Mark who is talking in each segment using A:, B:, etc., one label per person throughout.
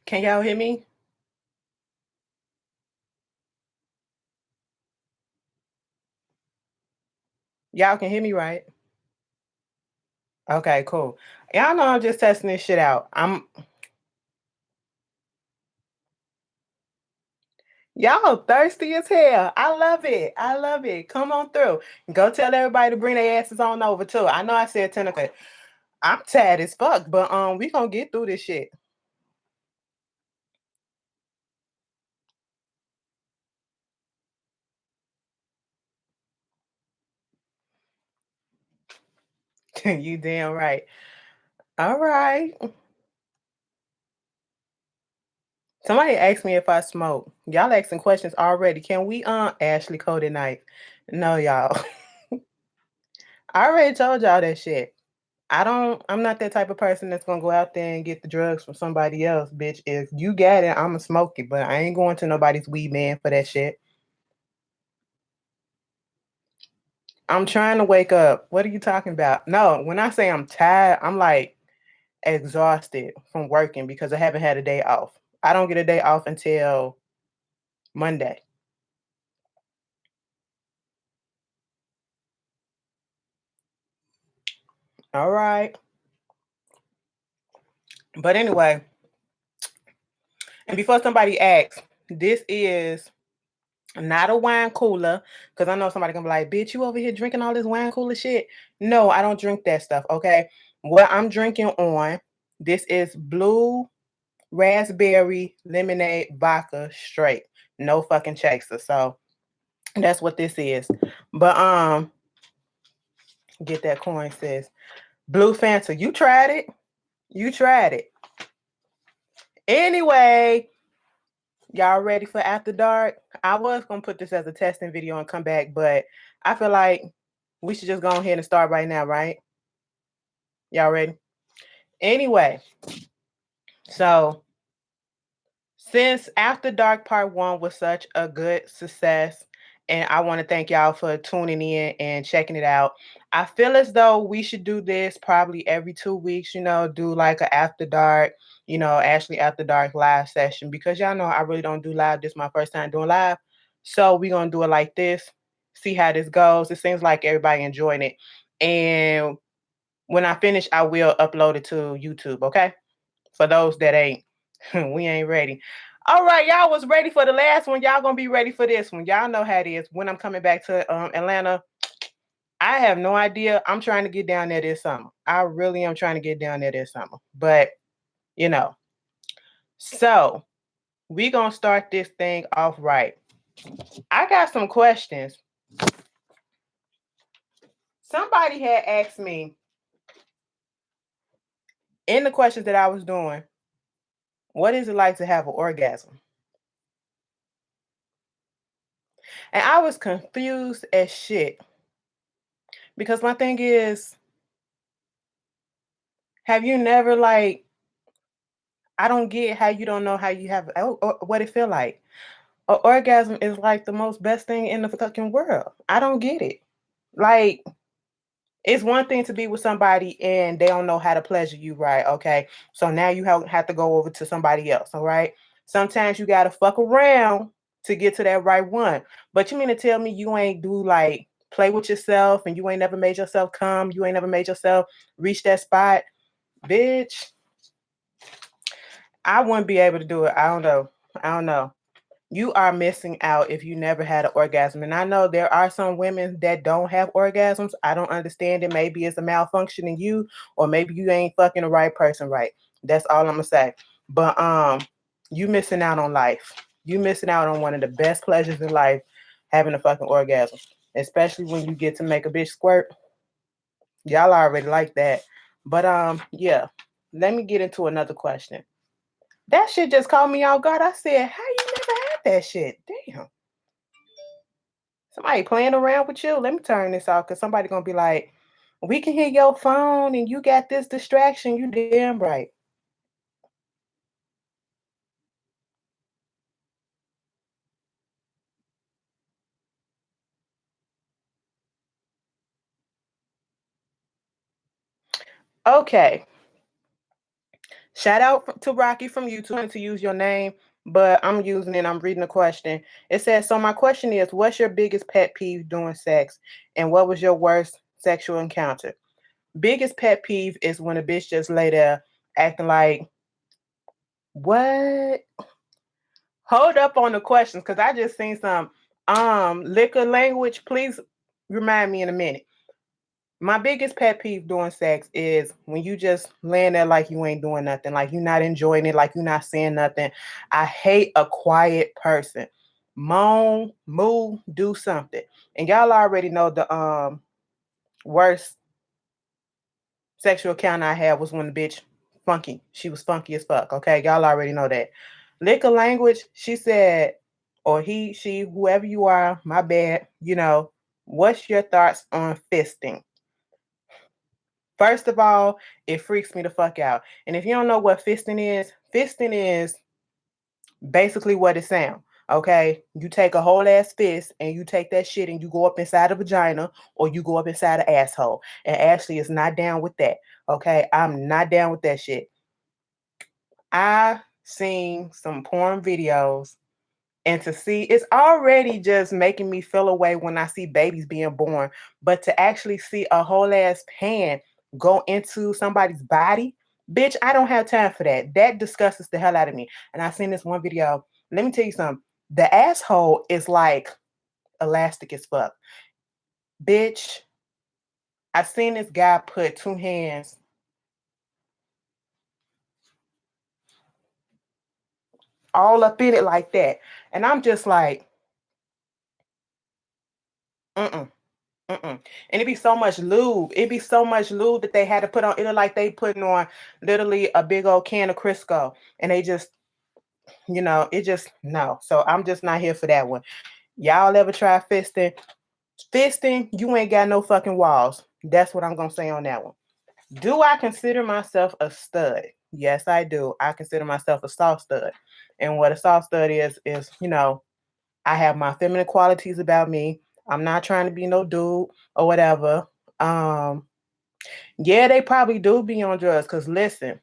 A: Can y'all hear me? Y'all can hear me, right? Okay, cool. Y'all know I'm just testing this shit out. Y'all thirsty as hell. I love it. I love it. Come on through. Go tell everybody to bring their asses on over too. I know I said 10 o'clock. I'm tired as fuck, but we gonna get through this shit. You damn right. All right. Somebody asked me if I smoke. Y'all asking questions already. Can we Ashley Cody night? No, y'all. I already told y'all that shit. I'm not that type of person that's gonna go out there and get the drugs from somebody else, bitch. If you got it, I'ma smoke it, but I ain't going to nobody's weed man for that shit. I'm trying to wake up. What are you talking about? No, when I say I'm tired, I'm like exhausted from working because I haven't had a day off. I don't get a day off until Monday. All right. But anyway, and before somebody asks, this is not a wine cooler, because I know somebody gonna be like, bitch, you over here drinking all this wine cooler shit. No, I don't drink that stuff. Okay. What I'm drinking on, this is blue raspberry lemonade vodka straight. No fucking chaser. So that's what this is. But get that coin, sis. Blue Fanta. You tried it. You tried it. Anyway, y'all ready for After Dark? I was gonna put this as a testing video and come back, but I feel like we should just go ahead and start right now, right? Y'all ready? Anyway, so since After Dark Part 1 was such a good success, and I want to thank y'all for tuning in and checking it out. I feel as though we should do this probably every 2 weeks, do like a After Dark, Ashley After Dark live session because y'all know I really don't do live. This is my first time doing live. So we're gonna do it like this, see how this goes. It seems like everybody enjoying it. And when I finish, I will upload it to YouTube, okay? For those that ain't, we ain't ready. All right, y'all was ready for the last one. Y'all gonna be ready for this one. Y'all know how it is. When I'm coming back to Atlanta, I have no idea. I'm trying to get down there this summer. I really am trying to get down there this summer. But you know, so we gonna start this thing off right. I got some questions. Somebody had asked me in the questions that I was doing, what is it like to have an orgasm? And I was confused as shit because my thing is, have you never like I don't get how you don't know how you have or what it feel like. An orgasm is like the most best thing in the fucking world. I don't get it. Like it's one thing to be with somebody and they don't know how to pleasure you, right? Okay. So now you have to go over to somebody else, all right? Sometimes you gotta fuck around to get to that right one. But you mean to tell me you ain't do like play with yourself and you ain't never made yourself come, you ain't never made yourself reach that spot, bitch. I wouldn't be able to do it. I don't know. I don't know. You are missing out if you never had an orgasm. And I know there are some women that don't have orgasms. I don't understand it. Maybe it's a malfunction in you, or maybe you ain't fucking the right person right. That's all I'm gonna say. But you missing out on life. You missing out on one of the best pleasures in life, having a fucking orgasm. Especially when you get to make a bitch squirt. Y'all already like that. But yeah. Let me get into another question. That shit just caught me off guard. I said, how you never had that shit? Damn. Somebody playing around with you? Let me turn this off because somebody gonna be like, we can hear your phone and you got this distraction. You damn right. Okay. Shout out to Rocky from YouTube. I wanted to use your name, but I'm using it. I'm reading the question. It says, so my question is, what's your biggest pet peeve during sex? And what was your worst sexual encounter? Biggest pet peeve is when a bitch just lay there acting like, what? Hold up on the questions, because I just seen some liquor language. Please remind me in a minute. My biggest pet peeve during sex is when you just laying there like you ain't doing nothing, like you're not enjoying it, like you're not saying nothing. I hate a quiet person. Moan, move, do something. And y'all already know the worst sexual encounter I had was when the bitch funky. She was funky as fuck. Okay, y'all already know that. Liquor language, she said, or he, she, whoever you are, my bad, what's your thoughts on fisting? First of all, it freaks me the fuck out. And if you don't know what fisting is basically what it sounds. Okay, you take a whole ass fist and you take that shit and you go up inside a vagina or you go up inside an asshole. And Ashley is not down with that. Okay, I'm not down with that shit. I seen some porn videos, and to see, it's already just making me feel away when I see babies being born. But to actually see a whole ass pan go into somebody's body, bitch, I don't have time for that. That disgusts the hell out of me. And I seen this one video. Let me tell you something. The asshole is like elastic as fuck. Bitch, I seen this guy put two hands all up in it like that. And I'm just like, mm-mm. Mm-mm. And it'd be so much lube. It'd be so much lube that they had to put on. It like they putting on literally a big old can of Crisco, and they just, it just no. So I'm just not here for that one. Y'all ever try fisting? Fisting, you ain't got no fucking walls. That's what I'm gonna say on that one. Do I consider myself a stud? Yes, I do. I consider myself a soft stud, and what a soft stud is I have my feminine qualities about me. I'm not trying to be no dude or whatever. Yeah, they probably do be on drugs. Cause listen,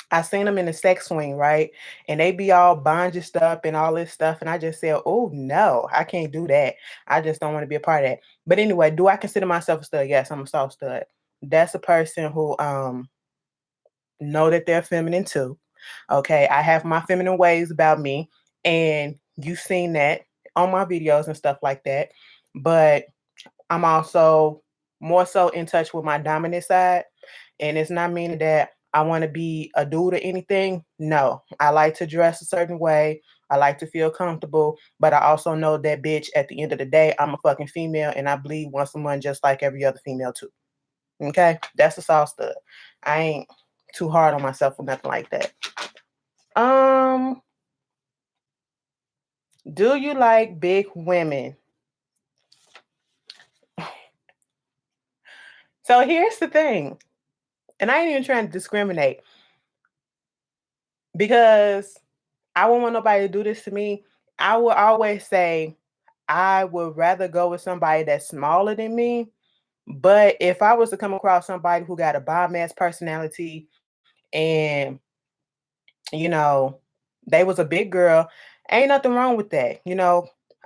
A: I seen them in the sex swing, right? And they be all bondaged up and all this stuff. And I just said, oh no, I can't do that. I just don't want to be a part of that. But anyway, do I consider myself a stud? Yes, I'm a soft stud. That's a person who know that they're feminine too. Okay, I have my feminine ways about me, and you've seen that on my videos and stuff like that. But I'm also more so in touch with my dominant side, and it's not meaning that I want to be a dude or anything. No, I like to dress a certain way. I like to feel comfortable, but I also know that bitch at the end of the day, I'm a fucking female and I bleed once a month just like every other female too. Okay, that's a soft stud. I ain't too hard on myself or nothing like that. Do you like big women? So here's the thing, and I ain't even trying to discriminate because I won't want nobody to do this to me. I will always say I would rather go with somebody that's smaller than me. But if I was to come across somebody who got a bomb ass personality and they was a big girl, ain't nothing wrong with that.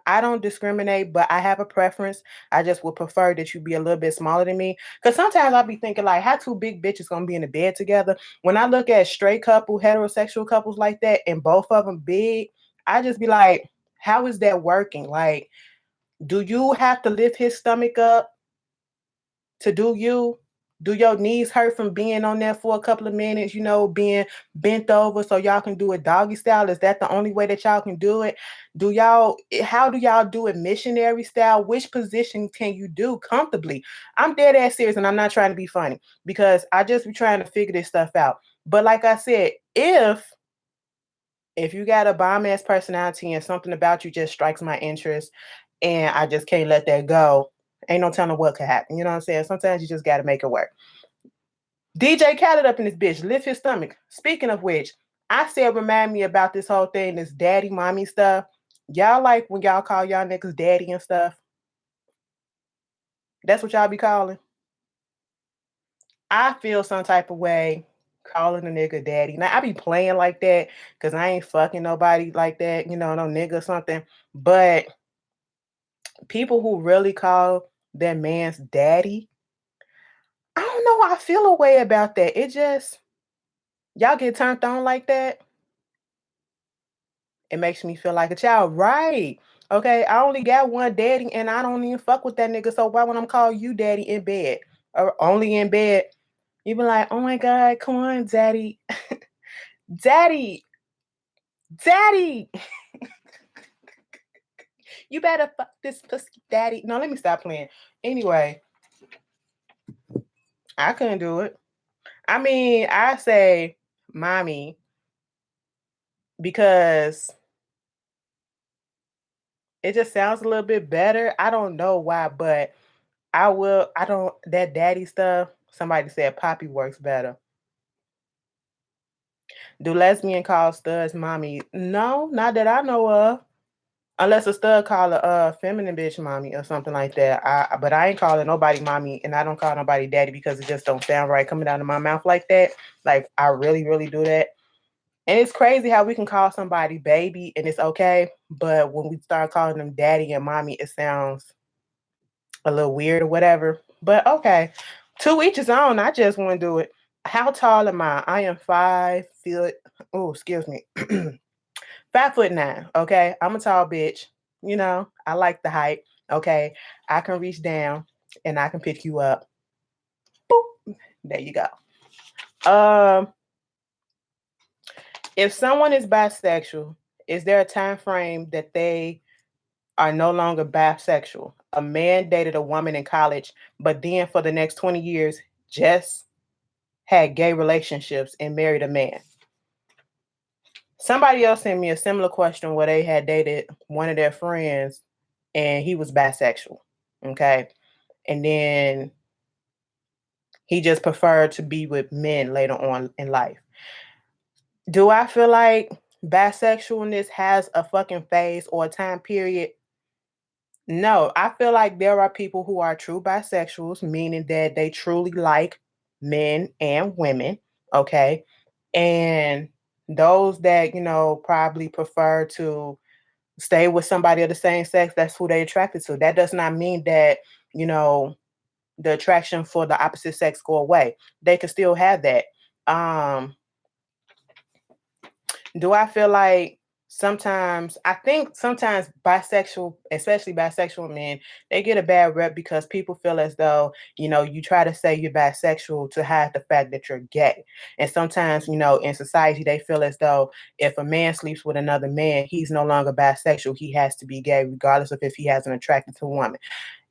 A: I don't discriminate, but I have a preference. I just would prefer that you be a little bit smaller than me. Cause sometimes I'll be thinking like, how two big bitches gonna be in the bed together? When I look at straight couple, heterosexual couples like that, and both of them big, I just be like, how is that working? Like, do you have to lift his stomach up to do you? Do your knees hurt from being on there for a couple of minutes, being bent over so y'all can do it doggy style? Is that the only way that y'all can do it? How do y'all do it missionary style? Which position can you do comfortably? I'm dead ass serious and I'm not trying to be funny because I just be trying to figure this stuff out. But like I said, if you got a bomb ass personality and something about you just strikes my interest and I just can't let that go, ain't no telling what could happen. You know what I'm saying? Sometimes you just got to make it work. DJ Khaled up in this bitch, lift his stomach. Speaking of which, I said remind me about this whole thing, this daddy mommy stuff. Y'all like when y'all call y'all niggas daddy and stuff? That's what y'all be calling? I feel some type of way calling a nigga daddy. Now I be playing like that because I ain't fucking nobody like that, no nigga or something. But people who really call their man's daddy, I don't know. I feel a way about that. It just y'all get turned on like that. It makes me feel like a child, right? Okay, I only got one daddy, and I don't even fuck with that nigga. So why would I call you daddy in bed or only in bed? You be like, oh my god, come on, daddy, daddy, daddy. You better fuck this pussy daddy. No, let me stop playing. Anyway, I couldn't do it. I mean, I say mommy because it just sounds a little bit better. I don't know why, but I don't that daddy stuff. Somebody said poppy works better. Do lesbian call studs mommy? No, not that I know of. Unless a stud call a feminine bitch mommy or something like that. But I ain't calling nobody mommy and I don't call nobody daddy because it just don't sound right coming out of my mouth like that. Like I really, really do that. And it's crazy how we can call somebody baby and it's okay. But when we start calling them daddy and mommy, it sounds a little weird or whatever. But okay. To each his own. I just want to do it. How tall am I? I am 5 feet. Oh, excuse me. 5'9". Okay, I'm a tall bitch. I like the height. Okay, I can reach down and I can pick you up. Boop. There you go. Um, if someone is bisexual, is there a time frame that they are no longer bisexual? A man dated a woman in college, but then for the next 20 years just had gay relationships and married a man. Somebody else sent me a similar question where they had dated one of their friends and he was bisexual. Okay. And then he just preferred to be with men later on in life. Do I feel like bisexualness has a fucking phase or a time period? No, I feel like there are people who are true bisexuals, meaning that they truly like men and women. Okay. And those that, probably prefer to stay with somebody of the same sex, that's who they attracted to. That does not mean that, you know, the attraction for the opposite sex go away. They can still have that. Um, do I feel like I think sometimes bisexual, especially bisexual men, they get a bad rep because people feel as though, you try to say you're bisexual to hide the fact that you're gay. And sometimes, in society, they feel as though if a man sleeps with another man, he's no longer bisexual. He has to be gay, regardless of if he has an attraction to a woman.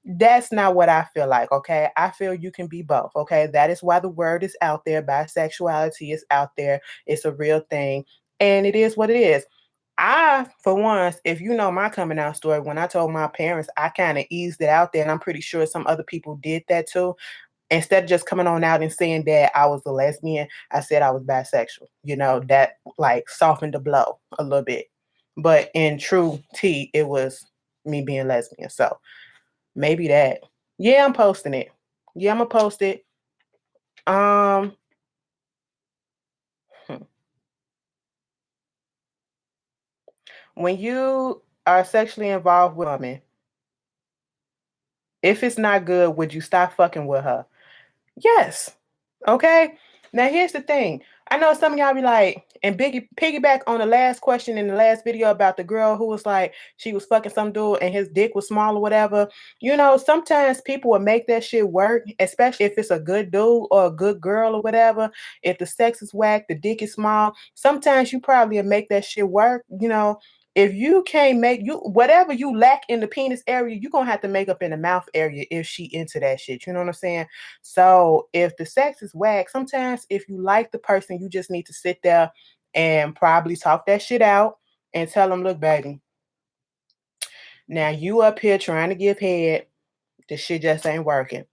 A: That's not what I feel like, okay? I feel you can be both, okay? That is why the word is out there. Bisexuality is out there. It's a real thing. And it is what it is. For once, if you know my coming out story, when I told my parents, I kind of eased it out there, and I'm pretty sure some other people did that too. Instead of just coming on out and saying that I was a lesbian, I said I was bisexual. That like softened the blow a little bit. But in true tea, it was me being lesbian. So maybe that. Yeah, I'm posting it. Yeah, I'm gonna post it. Um, hmm. When you are sexually involved with a woman, if it's not good, would you stop fucking with her? Yes. Okay. Now here's the thing. I know some of y'all be like, and piggyback on the last question in the last video about the girl who was like, she was fucking some dude and his dick was small or whatever. Sometimes people will make that shit work, especially if it's a good dude or a good girl or whatever. If the sex is whack, the dick is small. Sometimes you probably will make that shit work. If you can't make you whatever you lack in the penis area, you're gonna have to make up in the mouth area if she into that shit. You know what I'm saying? So if the sex is whack, sometimes if you like the person, you just need to sit there and probably talk that shit out and tell them, look, baby, now you up here trying to give head, this shit just ain't working.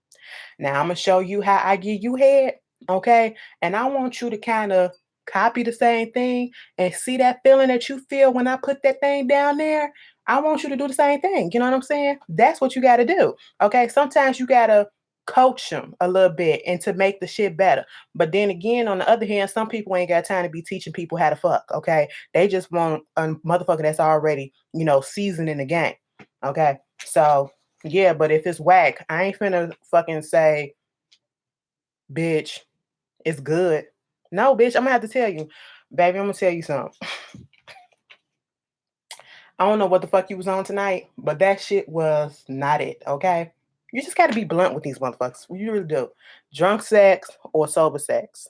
A: Now I'm gonna show you how I give you head, okay? And I want you to kind of copy the same thing and see that feeling that you feel when I put that thing down there. I want you to do the same thing. You know what I'm saying? That's what you got to do. Okay. Sometimes you got to coach them a little bit and to make the shit better. But then again, on the other hand, some people ain't got time to be teaching people how to fuck. Okay, they just want a motherfucker that's already, seasoned in the game. Okay, so yeah, but if it's whack, I ain't finna fucking say, bitch, it's good. No, bitch, I'm gonna have to tell you, baby. I'm gonna tell you something. I don't know what the fuck you was on tonight, but that shit was not it. Okay, you just got to be blunt with these motherfuckers. You really do. Drunk sex or sober sex.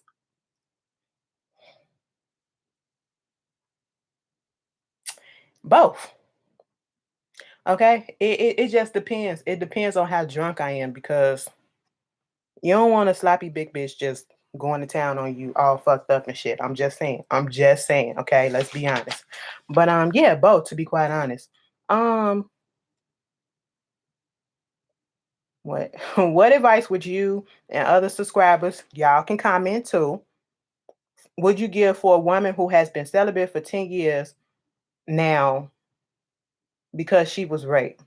A: Both. Okay, it just depends. It depends on how drunk I am because you don't want a sloppy big bitch just going to town on you all fucked up and shit. I'm just saying. I'm just saying. Okay, let's be honest. But yeah, both to be quite honest. Um, what what advice would you and other subscribers, y'all can comment too, would you give for a woman who has been celibate for 10 years now because she was raped?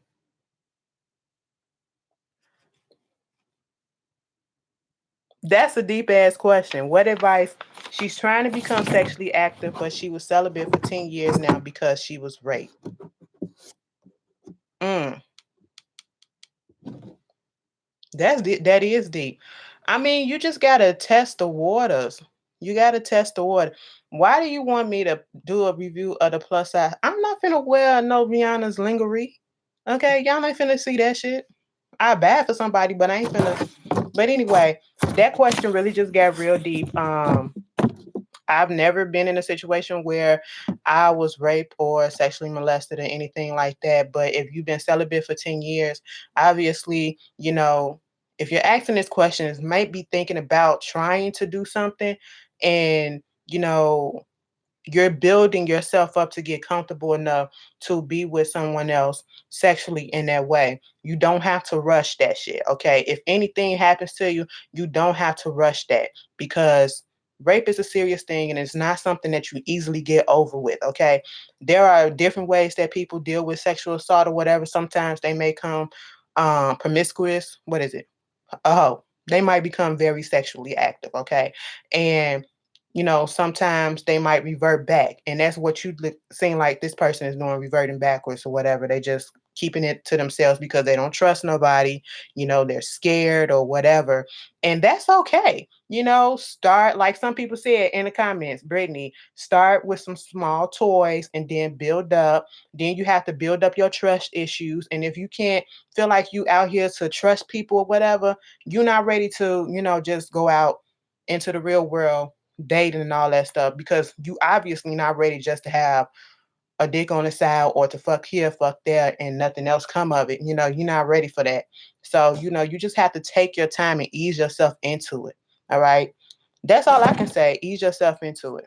A: That's a deep ass question. What advice? She's trying to become sexually active, but she was celibate for 10 years now because she was raped. Mm, that is deep. I mean, you just gotta test the waters. You gotta test the water. Why do you want me to do a review of the plus size? I'm not finna wear no Rihanna's lingerie. Okay, y'all ain't finna see that shit. I bad for somebody, but I ain't finna. But anyway, that question really just got real deep. I've never been in a situation where I was raped or sexually molested or anything like that. But if you've been celibate for 10 years, obviously, if you're asking this question, is might be thinking about trying to do something and, you're building yourself up to get comfortable enough to be with someone else sexually in that way. You don't have to rush that shit. Okay. If anything happens to you, you don't have to rush that because rape is a serious thing and it's not something that you easily get over with. Okay. There are different ways that people deal with sexual assault or whatever. Sometimes they may come promiscuous. What is it? Oh, they might become very sexually active, okay? And sometimes they might revert back, and that's what you seem like this person is doing, reverting backwards or whatever. They just keeping it to themselves because they don't trust nobody, they're scared or whatever. And that's okay. Start like some people said in the comments, Brittany, start with some small toys and then build up. Then you have to build up your trust issues. And if you can't feel like you out here to trust people or whatever, you're not ready to, just go out into the real world dating and all that stuff because you obviously not ready just to have a dick on the side or to fuck here, fuck there, and nothing else come of it. You're not ready for that. So, you just have to take your time and ease yourself into it. All right. That's all I can say. Ease yourself into it.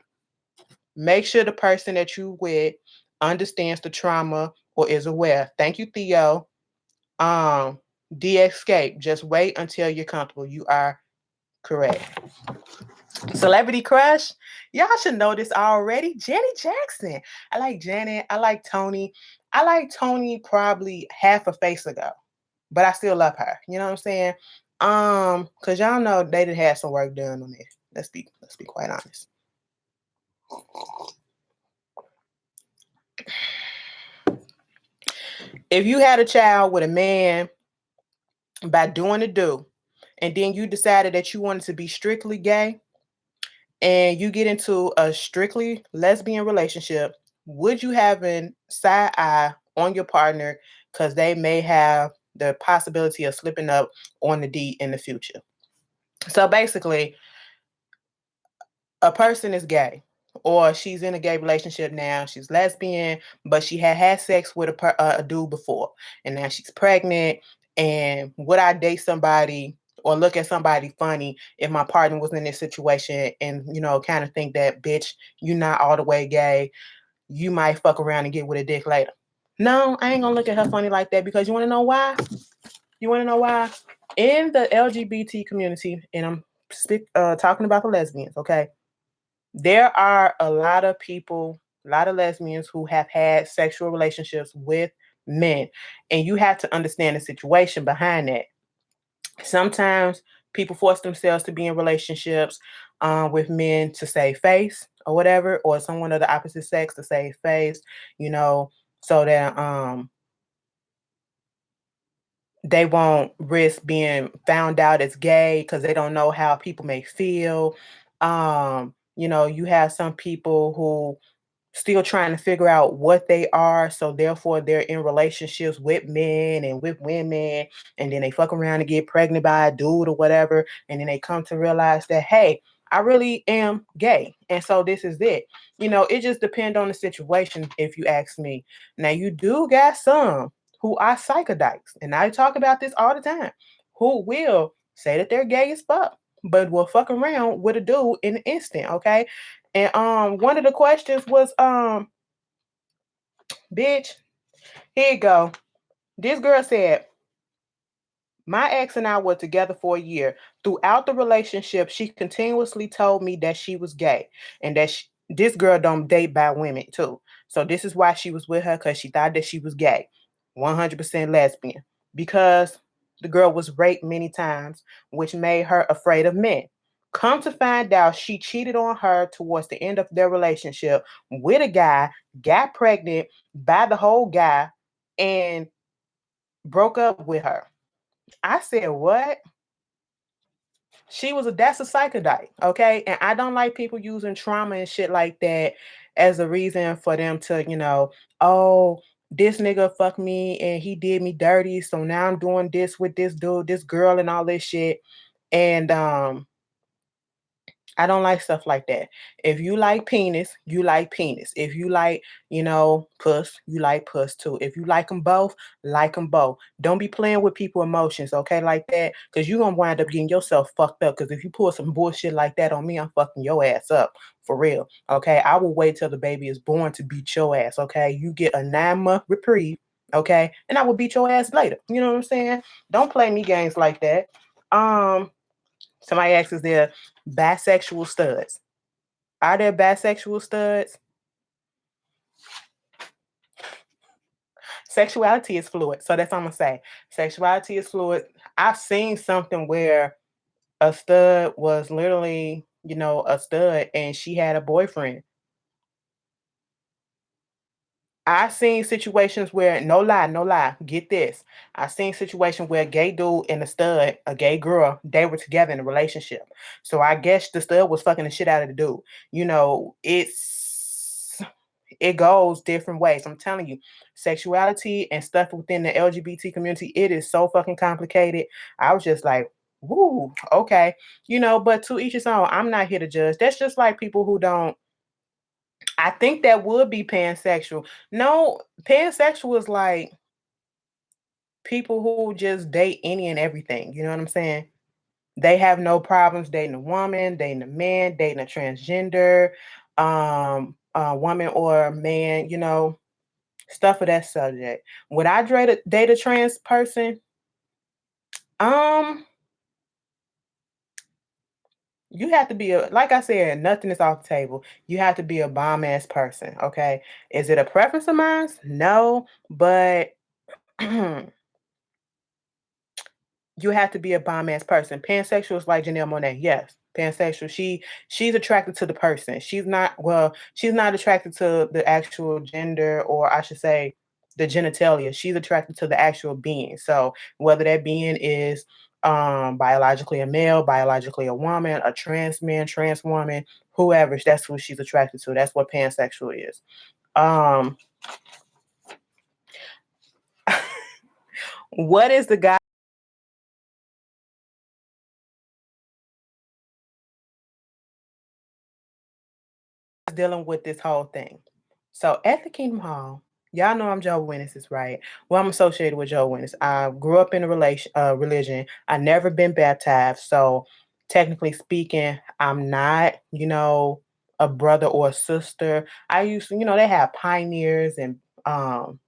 A: Make sure the person that you with understands the trauma or is aware. Thank you, Theo. Um, de-escape. Just wait until you're comfortable. You are correct. Celebrity crush. Y'all should know this already. Janet Jackson. I like Janet. I like Tony. I like Tony probably half a face ago, but I still love her. You know what I'm saying? Because y'all know they did have some work done on it. Let's be quite honest. If you had a child with a man by doing the do, and then you decided that you wanted to be strictly gay, and you get into a strictly lesbian relationship, would you have an side eye on your partner because they may have the possibility of slipping up on the D in the future? So basically, a person is gay or she's in a gay relationship now, she's lesbian, but she had sex with a dude before and now she's pregnant. And would I date somebody or look at somebody funny if my partner was in this situation and kind of think that, bitch, you're not all the way gay, you might fuck around and get with a dick later? No, I ain't gonna look at her funny like that because you want to know why? You want to know why? In the LGBT community, and I'm talking about the lesbians, okay? There are a lot of people, a lot of lesbians who have had sexual relationships with men, and you have to understand the situation behind that. Sometimes people force themselves to be in relationships with men to save face or whatever, or someone of the opposite sex to save face, you know, so that they won't risk being found out as gay because they don't know how people may feel. You have some people who still trying to figure out what they are. So therefore they're in relationships with men and with women, and then they fuck around and get pregnant by a dude or whatever. And then they come to realize that, hey, I really am gay. And so this is it. It just depends on the situation, if you ask me. Now you do got some who are psychodikes, and I talk about this all the time, who will say that they're gay as fuck, but will fuck around with a dude in an instant, okay? And one of the questions was, bitch, here you go. This girl said, my ex and I were together for a year. Throughout the relationship, she continuously told me that she was gay and that this girl don't date by women too. So this is why she was with her, because she thought that she was gay, 100% lesbian, because the girl was raped many times, which made her afraid of men. Come to find out, she cheated on her towards the end of their relationship with a guy, got pregnant by the whole guy, and broke up with her. I said, what? That's a psychodite, okay? And I don't like people using trauma and shit like that as a reason for them to, oh, this nigga fucked me and he did me dirty, so now I'm doing this with this dude, this girl, and all this shit. And I don't like stuff like that. If you like penis, you like penis. If you like, puss, you like puss too. If you like them both. Don't be playing with people emotions, okay, like that, because you're gonna wind up getting yourself fucked up. Because if you pull some bullshit like that on me, I'm fucking your ass up for real. Okay, I will wait till the baby is born to beat your ass. Okay, you get a 9-month reprieve. Okay, and I will beat your ass later. You know what I'm saying? Don't play me games like that. Um, Somebody asks, is there bisexual studs? Are there bisexual studs? Sexuality is fluid. So that's what I'm going to say. Sexuality is fluid. I've seen something where a stud was literally, a stud and she had a boyfriend. I've seen situations where, no lie, get this. I've seen situations where a gay dude and a stud, a gay girl, they were together in a relationship. So I guess the stud was fucking the shit out of the dude. It goes different ways. I'm telling you, sexuality and stuff within the LGBT community, it is so fucking complicated. I was just like, woo, okay. But to each his own. I'm not here to judge. That's just like people who don't. I think that would be pansexual. No, pansexual is like people who just date any and everything. You know what I'm saying? They have no problems dating a woman, dating a man, dating a transgender, a woman or a man, stuff of that subject. Would I date a trans person? Um, you have to be like I said, nothing is off the table. You have to be a bomb ass person. Okay. Is it a preference of mine? No, but you have to be a bomb ass person. Pansexual is like Janelle Monáe. Yes, pansexual. She's attracted to the person. She's not attracted to the actual gender, or I should say the genitalia. She's attracted to the actual being. So whether that being is biologically a male, biologically a woman, a trans man, trans woman, whoever, that's who she's attracted to. That's what pansexual is. What is the guy dealing with this whole thing? So at the Kingdom Hall, y'all know I'm Jehovah's Witnesses, right? Well, I'm associated with Jehovah's Witness. I grew up in a religion. I never been baptized, so technically speaking, I'm not, a brother or a sister. I used to, they have pioneers and um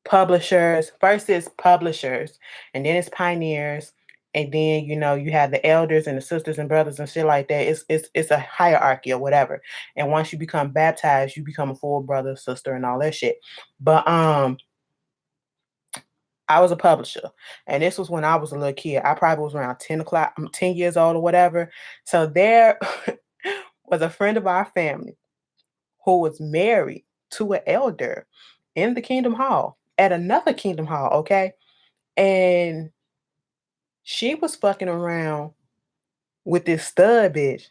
A: publishers. First is publishers, and then it's pioneers, and then you have the elders and the sisters and brothers and shit like that. It's a hierarchy or whatever. And once you become baptized, you become a full brother, sister, and all that shit. But I was a publisher, and this was when I was a little kid. I probably was around 10 years old or whatever. So there was a friend of our family who was married to an elder in the Kingdom Hall at another Kingdom Hall, okay? And she was fucking around with this stud bitch.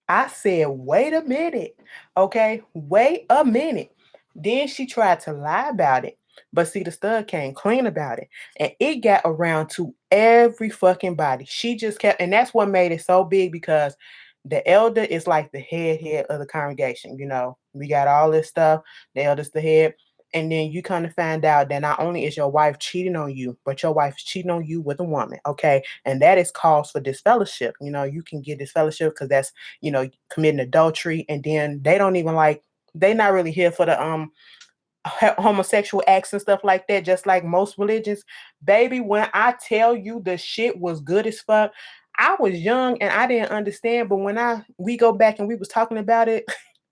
A: I said, wait a minute, okay? Wait a minute. Then she tried to lie about it. But see, the stud came clean about it. And it got around to every fucking body. She just kept, and that's what made it so big because the elder is like the head of the congregation. You know, we got all this stuff. The elder's the head. And then you kind of find out that not only is your wife cheating on you, but your wife is cheating on you with a woman. Okay. And that is cause for disfellowship. You know, you can get disfellowship because that's, you know, committing adultery. And then they don't even like, they not really here for the homosexual acts and stuff like that, just like most religions. Baby, when I tell you the shit was good as fuck, I was young and I didn't understand, but when we go back and we was talking about it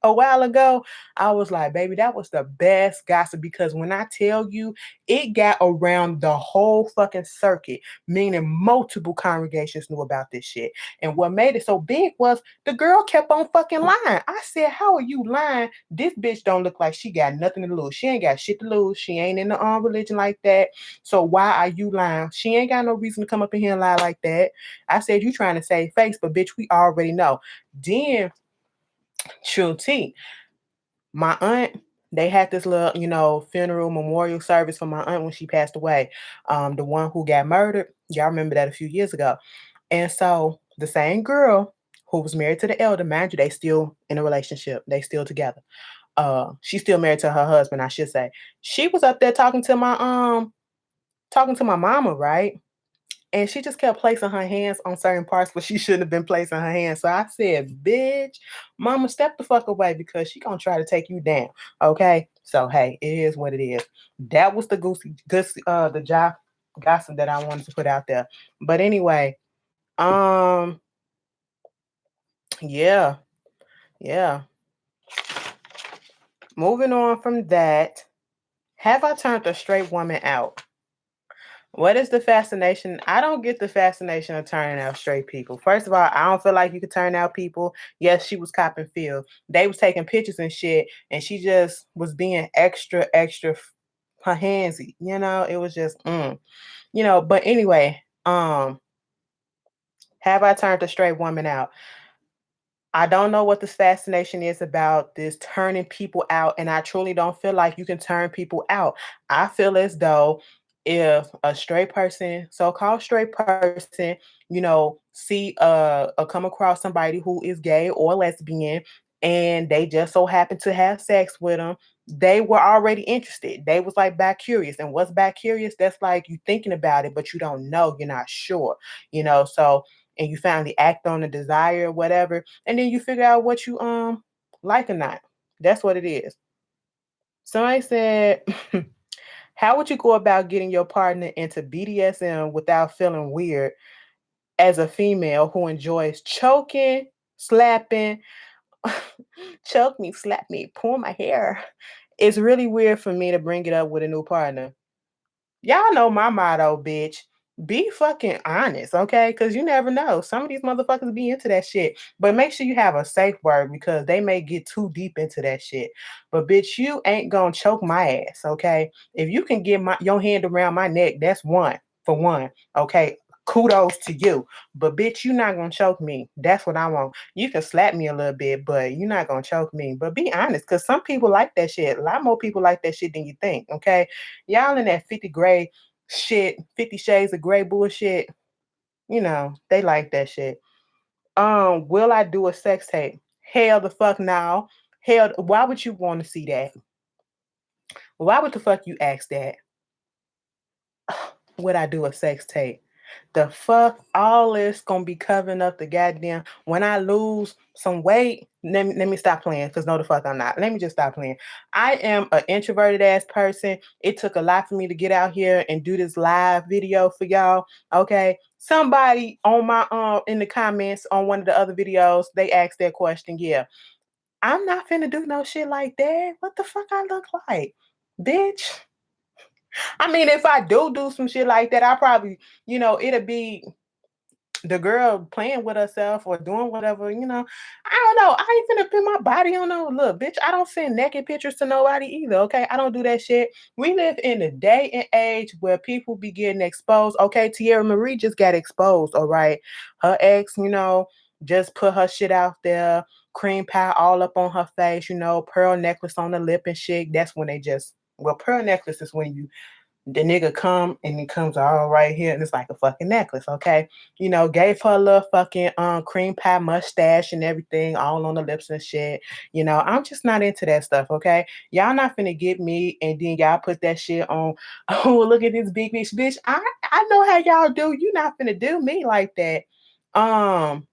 A: a while ago, I was like, baby, that was the best gossip because when I tell you it got around the whole fucking circuit, meaning multiple congregations knew about this shit. And what made it so big was the girl kept on fucking lying. I said, how are you lying? This bitch don't look like she got nothing to lose. She ain't got shit to lose. She ain't in the religion like that. So why are you lying? She ain't got no reason to come up in here and lie like that. I said, you trying to save face, but bitch, we already know. Then, true T, my aunt, they had this little, you know, funeral memorial service for my aunt when she passed away. The one who got murdered. Y'all remember that a few years ago. And so the same girl who was married to the elder, mind you, they still in a relationship. They still together. She's still married to her husband, I should say. She was up there talking to my mama, right? And she just kept placing her hands on certain parts where she shouldn't have been placing her hands. So I said, bitch, mama, step the fuck away because she gonna try to take you down. Okay. So hey, it is what it is. That was the gossip that I wanted to put out there. But anyway, um, yeah, yeah. Moving on from that, have I turned a straight woman out? What is the fascination? I don't get the fascination of turning out straight people. First of all, I don't feel like you could turn out people. Yes, she was copping Phil. They was taking pictures and shit, and she just was being extra her handsy. You know, it was just, you know. But anyway, have I turned a straight woman out? I don't know what this fascination is about this turning people out, and I truly don't feel like you can turn people out. I feel as though if a straight person, so-called straight person, you know, see or come across somebody who is gay or lesbian, and they just so happen to have sex with them, they were already interested. They was like back curious, and what's back curious? That's like you thinking about it, but you don't know, you're not sure, you know. So and you finally act on the desire or whatever, and then you figure out what you like or not. That's what it is. Somebody said, how would you go about getting your partner into BDSM without feeling weird as a female who enjoys choking, slapping, choke me, slap me, pull my hair? It's really weird for me to bring it up with a new partner. Y'all know my motto, bitch. Be fucking honest, okay? Because you never know. Some of these motherfuckers be into that shit. But make sure you have a safe word because they may get too deep into that shit. But bitch, you ain't gonna choke my ass, okay? If you can get your hand around my neck, that's one for one, okay? Kudos to you. But bitch, you not gonna choke me. That's what I want. You can slap me a little bit, but you're not gonna choke me. But be honest, because some people like that shit. A lot more people like that shit than you think, okay? Y'all in that 50 gray shit, 50 shades of gray bullshit, you know, they like that shit. Will I do a sex tape? Hell the fuck no. Hell, why would you want to see that? Why would the fuck you ask that? Would I do a sex tape? The fuck, all this gonna be covering up the goddamn. When I lose some weight, let me stop playing because no, the fuck I'm not. Let me just stop playing. I am an introverted ass person. It took a lot for me to get out here and do this live video for y'all. Okay, somebody on my in the comments on one of the other videos, they asked that question. Yeah, I'm not finna do no shit like that. What the fuck I look like, bitch? I mean, if I do some shit like that, I probably, it'll be the girl playing with herself or doing whatever, I don't know. I ain't finna put my body on no look, bitch. I don't send naked pictures to nobody either. Okay. I don't do that shit. We live in a day and age where people be getting exposed. Okay. Tierra Marie just got exposed. All right. Her ex, just put her shit out there, cream pie all up on her face, pearl necklace on the lip and shit. That's when they just, well, pearl necklace is when the nigga come and he comes all right here and it's like a fucking necklace, okay? Gave her a little fucking cream pie mustache and everything all on the lips and shit. I'm just not into that stuff, okay? Y'all not finna get me and then y'all put that shit on. Oh, look at this big bitch. I know how y'all do. You not finna do me like that. Um,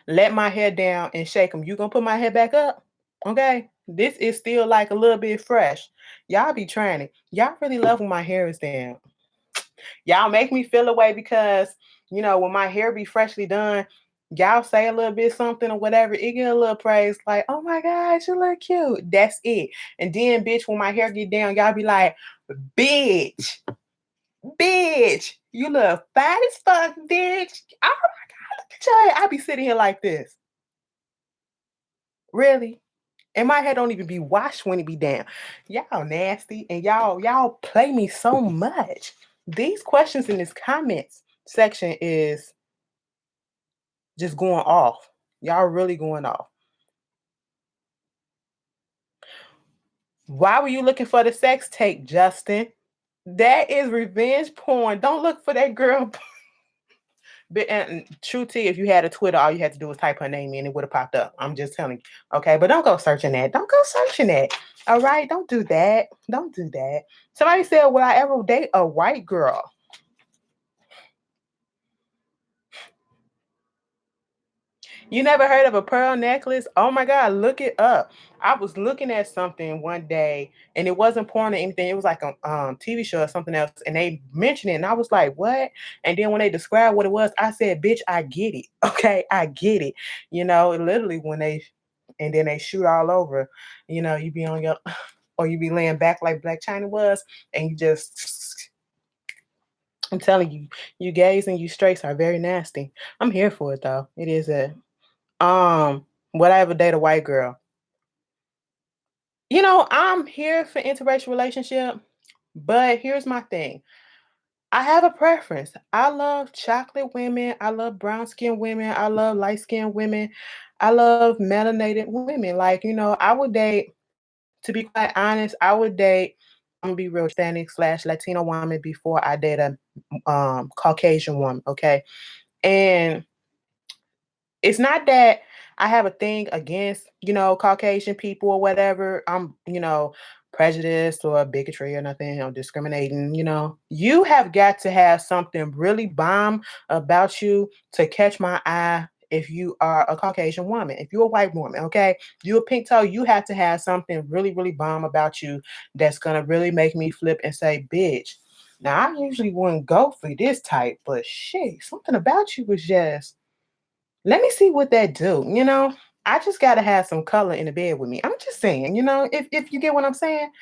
A: let my hair down and shake them. You gonna put my hair back up? Okay. This is still like a little bit fresh. Y'all be trying it. Y'all really love when my hair is down. Y'all make me feel away because, when my hair be freshly done, y'all say a little bit something or whatever, it get a little praise like, oh my God, you look cute. That's it. And then, bitch, when my hair get down, y'all be like, bitch, bitch, you look fat as fuck, bitch. Oh my God, look at your hair. I be sitting here like this. Really? And my hair don't even be washed when it be down. Y'all nasty and y'all play me so much. These questions in this comments section is just going off. Y'all really going off. Why were you looking for the sex tape, Justin? That is revenge porn. Don't look for that girl. But and true tea, if you had a Twitter, all you had to do was type her name in, it would have popped up. I'm just telling you. Okay, but don't go searching that. Don't go searching that. All right, don't do that. Don't do that. Somebody said, "Will I ever date a white girl?" You never heard of a pearl necklace? Oh my God, look it up. I was looking at something one day and it wasn't porn or anything. It was like a TV show or something else. And they mentioned it and I was like, what? And then when they described what it was, I said, bitch, I get it. Okay, I get it. Literally when and then they shoot all over, you be on your, or you be laying back like Black China was and you just, I'm telling you, you gays and you straights are very nasty. I'm here for it though. It is um, would I ever date a white girl? I'm here for interracial relationship, but here's my thing. I have a preference. I love chocolate women. I love brown skinned women. I love light skinned women. I love melanated women. Like, I would date, to be quite honest, I would date, I'm gonna be real Hispanic/Latino woman before I date a Caucasian woman. Okay. And it's not that I have a thing against, Caucasian people or whatever. I'm, prejudiced or bigotry or nothing, or discriminating. You have got to have something really bomb about you to catch my eye if you are a Caucasian woman. If you're a white woman, okay, you're a pink toe, you have to have something really, really bomb about you that's gonna really make me flip and say, bitch. Now I usually wouldn't go for this type, but shit, something about you was just let me see what that do, I just gotta have some color in the bed with me. I'm just saying, if you get what I'm saying.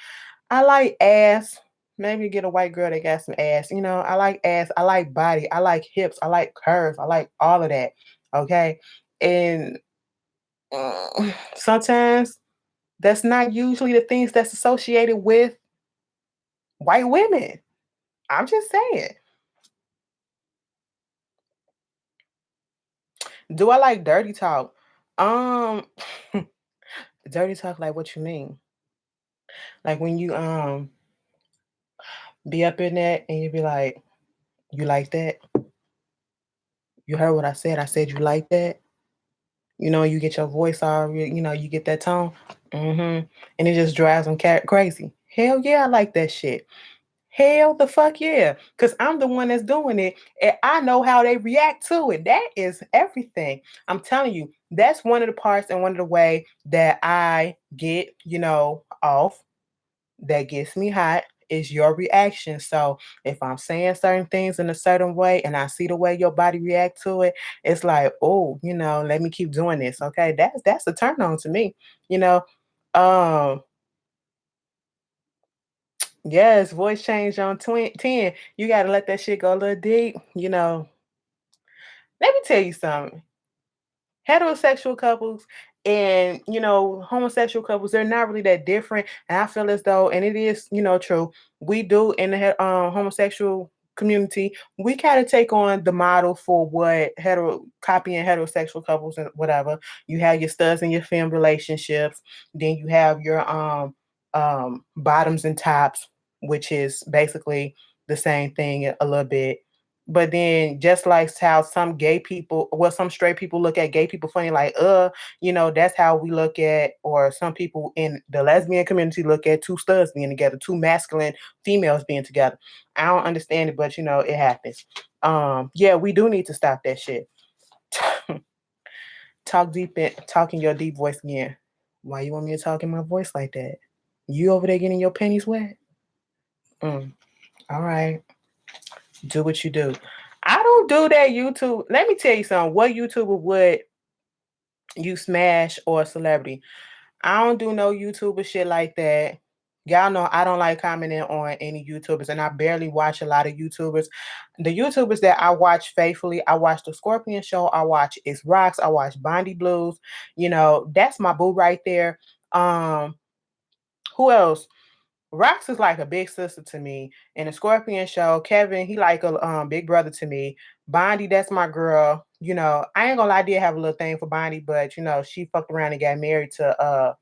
A: I like ass. Maybe get a white girl that got some ass. I like ass. I like body. I like hips. I like curves. I like all of that. Okay. And sometimes that's not usually the things that's associated with white women. I'm just saying. Do I like dirty talk? Um, dirty talk, like what you mean? Like when you be up in that and you be like, you like that? You heard what I said. I said you like that. You get your voice all, you get that tone. And it just drives them crazy. Hell yeah, I like that shit. Hell the fuck yeah. Because I'm the one that's doing it and I know how they react to it. That is everything. I'm telling you, that's one of the parts and one of the way that I get, off that gets me hot is your reaction. So if I'm saying certain things in a certain way and I see the way your body react to it, it's like, oh, let me keep doing this. Okay. That's a turn on to me, you know. Um Yes, voice change on 10. You got to let that shit go a little deep. Let me tell you something. Heterosexual couples and homosexual couples, they're not really that different, and I feel as though, and it is true, we do in the homosexual community, we kind of take on the model for what copying heterosexual couples and whatever. You have your studs and your femme relationships, then you have your bottoms and tops, which is basically the same thing a little bit. But then, just like how some gay people, well, some straight people look at gay people funny, like, that's how we look at, or some people in the lesbian community look at two studs being together, two masculine females being together. I don't understand it, but it happens. Yeah, we do need to stop that shit. Talk in your deep voice again. Why you want me to talk in my voice like that? You over there getting your panties wet? All right. Do what you do. I don't do that YouTube. Let me tell you something. What YouTuber would you smash or a celebrity? I don't do no YouTuber shit like that. Y'all know I don't like commenting on any YouTubers, and I barely watch a lot of YouTubers. The YouTubers that I watch faithfully, I watch The Scorpion Show, I watch It's Rocks, I watch Bondi Blues. That's my boo right there. Who else? Rox is like a big sister to me. In the Scorpion Show, Kevin, he like a big brother to me. Bondi, that's my girl. I ain't gonna lie, I did have a little thing for Bondi, but she fucked around and got married to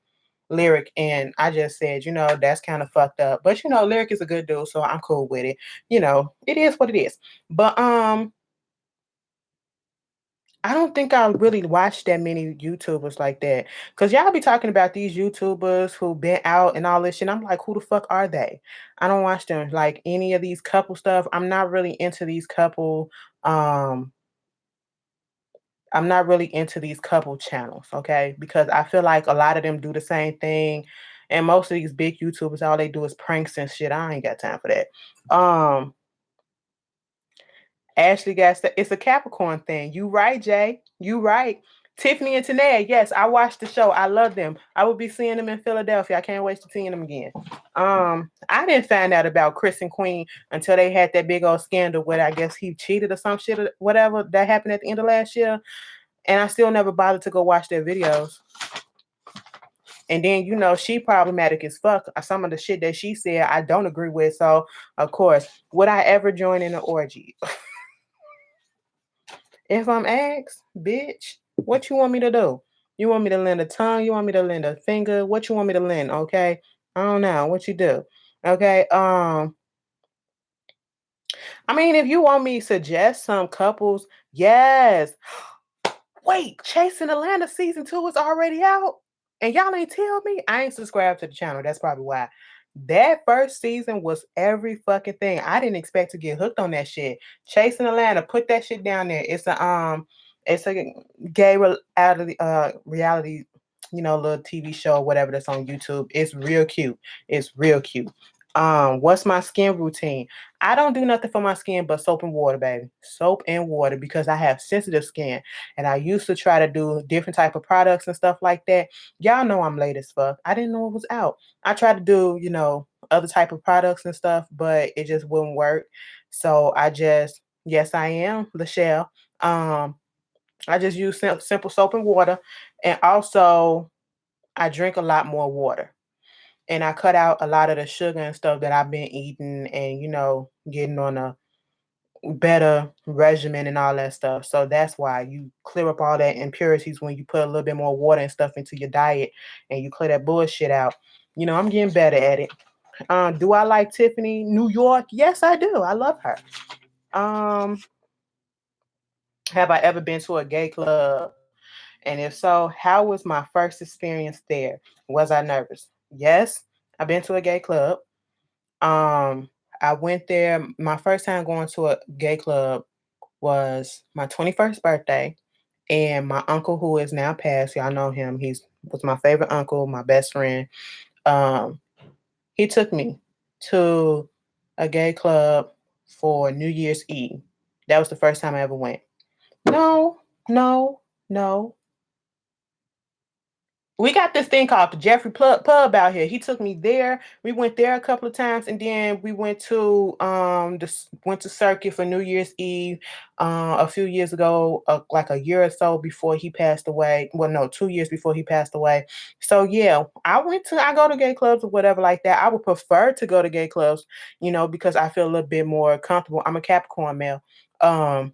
A: Lyric, and I just said, that's kind of fucked up. But Lyric is a good dude, so I'm cool with it. It is what it is. But I don't think I really watch that many YouTubers like that. Cause y'all be talking about these YouTubers who been out and all this shit. I'm like, who the fuck are they? I don't watch them. Like any of these couple stuff. Um, I'm not really into these couple channels, okay? Because I feel like a lot of them do the same thing. And most of these big YouTubers, all they do is pranks and shit. I ain't got time for that. Ashley got it's a Capricorn thing. You right, Jay. You right. Tiffany and Tanae, yes, I watched the show. I love them. I will be seeing them in Philadelphia. I can't wait to see them again. I didn't find out about Chris and Queen until they had that big old scandal where I guess he cheated or some shit or whatever that happened at the end of last year. And I still never bothered to go watch their videos. And then, she problematic as fuck. Some of the shit that she said, I don't agree with. So, of course, would I ever join in an orgy? If I'm asked, bitch, what you want me to do? You want me to lend a tongue? You want me to lend a finger? What you want me to lend? Okay. I don't know. What you do? Okay. I mean, if you want me to suggest some couples, yes. Wait, Chasing Atlanta season 2 is already out, and y'all ain't tell me. I ain't subscribed to the channel. That's probably why. That first season was every fucking thing. I didn't expect to get hooked on that shit. Chasing Atlanta, put that shit down there. It's a gay reality, little TV show, whatever that's on YouTube. It's real cute. It's real cute. What's my skin routine? I don't do nothing for my skin but soap and water, baby. Soap and water, because I have sensitive skin, and I used to try to do different type of products and stuff like that. Y'all know I'm late as fuck. I didn't know it was out. I tried to do, other type of products and stuff, but it just wouldn't work. So yes, I am Lachelle. I just use simple soap and water, and also I drink a lot more water, and I cut out a lot of the sugar and stuff that I've been eating, and getting on a better regimen and all that stuff. So that's why you clear up all that impurities when you put a little bit more water and stuff into your diet, and you clear that bullshit out. I'm getting better at it. Do I like Tiffany New York? Yes, I do. I love her. Have I ever been to a gay club? And if so, how was my first experience there? Was I nervous? Yes, I've been to a gay club. I went there. My first time going to a gay club was my 21st birthday. And my uncle, who is now passed, y'all know him. Was my favorite uncle, my best friend. Um, he took me to a gay club for New Year's Eve. That was the first time I ever went. No, no, no. We got this thing called the Jeffrey Pub out here. He took me there. We went there a couple of times, and then we went to went to Circuit for New Year's Eve a few years ago, like a year or so before he passed away. Well, no, 2 years before he passed away. So yeah, I go to gay clubs or whatever like that. I would prefer to go to gay clubs, because I feel a little bit more comfortable. I'm a Capricorn male. Um,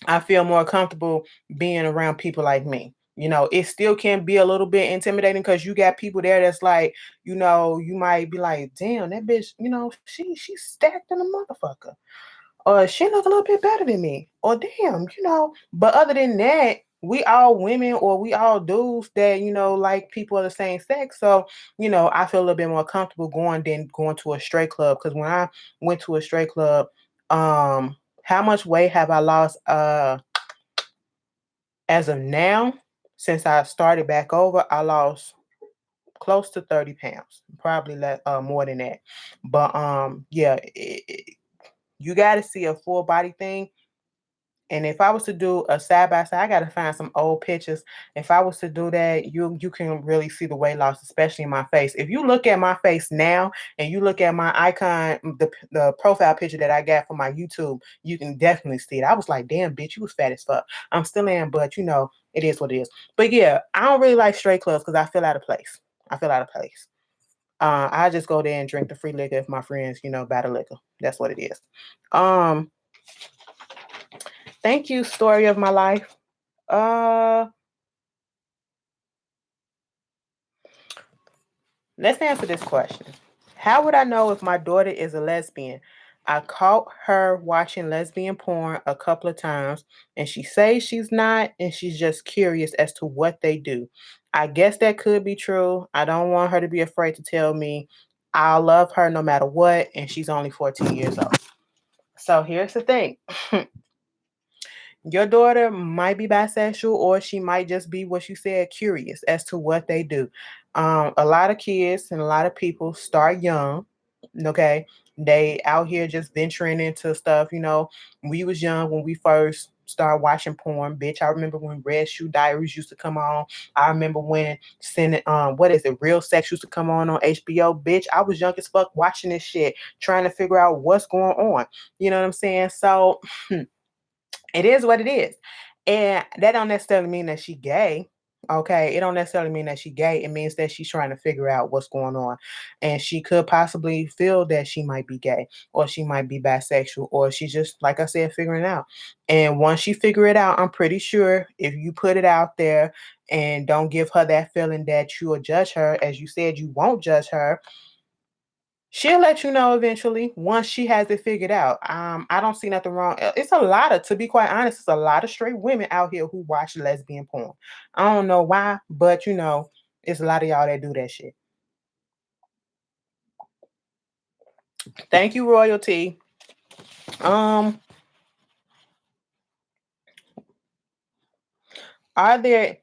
A: I feel more comfortable being around people like me. It still can be a little bit intimidating because you got people there that's like, you might be like, damn, that bitch, she's stacked in a motherfucker. Or she look a little bit better than me. Or damn, But other than that, we all women or we all dudes that, like people of the same sex. So, I feel a little bit more comfortable going than going to a straight club. Cause when I went to a straight club, how much weight have I lost? As of now, since I started back over, I lost close to 30 pounds, probably more than that. But yeah, you got to see a full body thing. And if I was to do a side by side, I got to find some old pictures. If I was to do that, you can really see the weight loss, especially in my face. If you look at my face now and you look at my icon, the profile picture that I got for my YouTube, you can definitely see it. I was like, damn, bitch, you was fat as fuck. I'm still am, but it is what it is. But yeah, I don't really like straight clubs because I feel out of place. I feel out of place. I just go there and drink the free liquor if my friends, buy the liquor. That's what it is. Um, Thank you, story of my life. Uh, let's answer this question. How would I know if my daughter is a lesbian? I caught her watching lesbian porn a couple of times, and she says she's not, and she's just curious as to what they do. I guess that could be true. I don't want her to be afraid to tell me. I'll love her no matter what, and she's only 14 years old. So here's the thing. Your daughter might be bisexual or she might just be what you said, curious as to what they do. A lot of kids and a lot of people start young, okay? They out here just venturing into stuff. We was young when we first started watching porn, bitch. I remember when Red Shoe Diaries used to come on. I remember when what is it, Real Sex used to come on HBO, bitch. I was young as fuck watching this shit, trying to figure out what's going on. You know what I'm saying? So it is what it is. And that don't necessarily mean that she gay. Okay. It don't necessarily mean that she gay. It means that she's trying to figure out what's going on. And she could possibly feel that she might be gay or she might be bisexual or she's just, like I said, figuring it out. And once she figure it out, I'm pretty sure if you put it out there and don't give her that feeling that you will judge her, as you said, you won't judge her. She'll let you know eventually once she has it figured out. I don't see nothing wrong. It's a lot of, to be quite honest, it's a lot of straight women out here who watch lesbian porn. I don't know why, but it's a lot of y'all that do that shit. Thank you, Royalty. Um, are there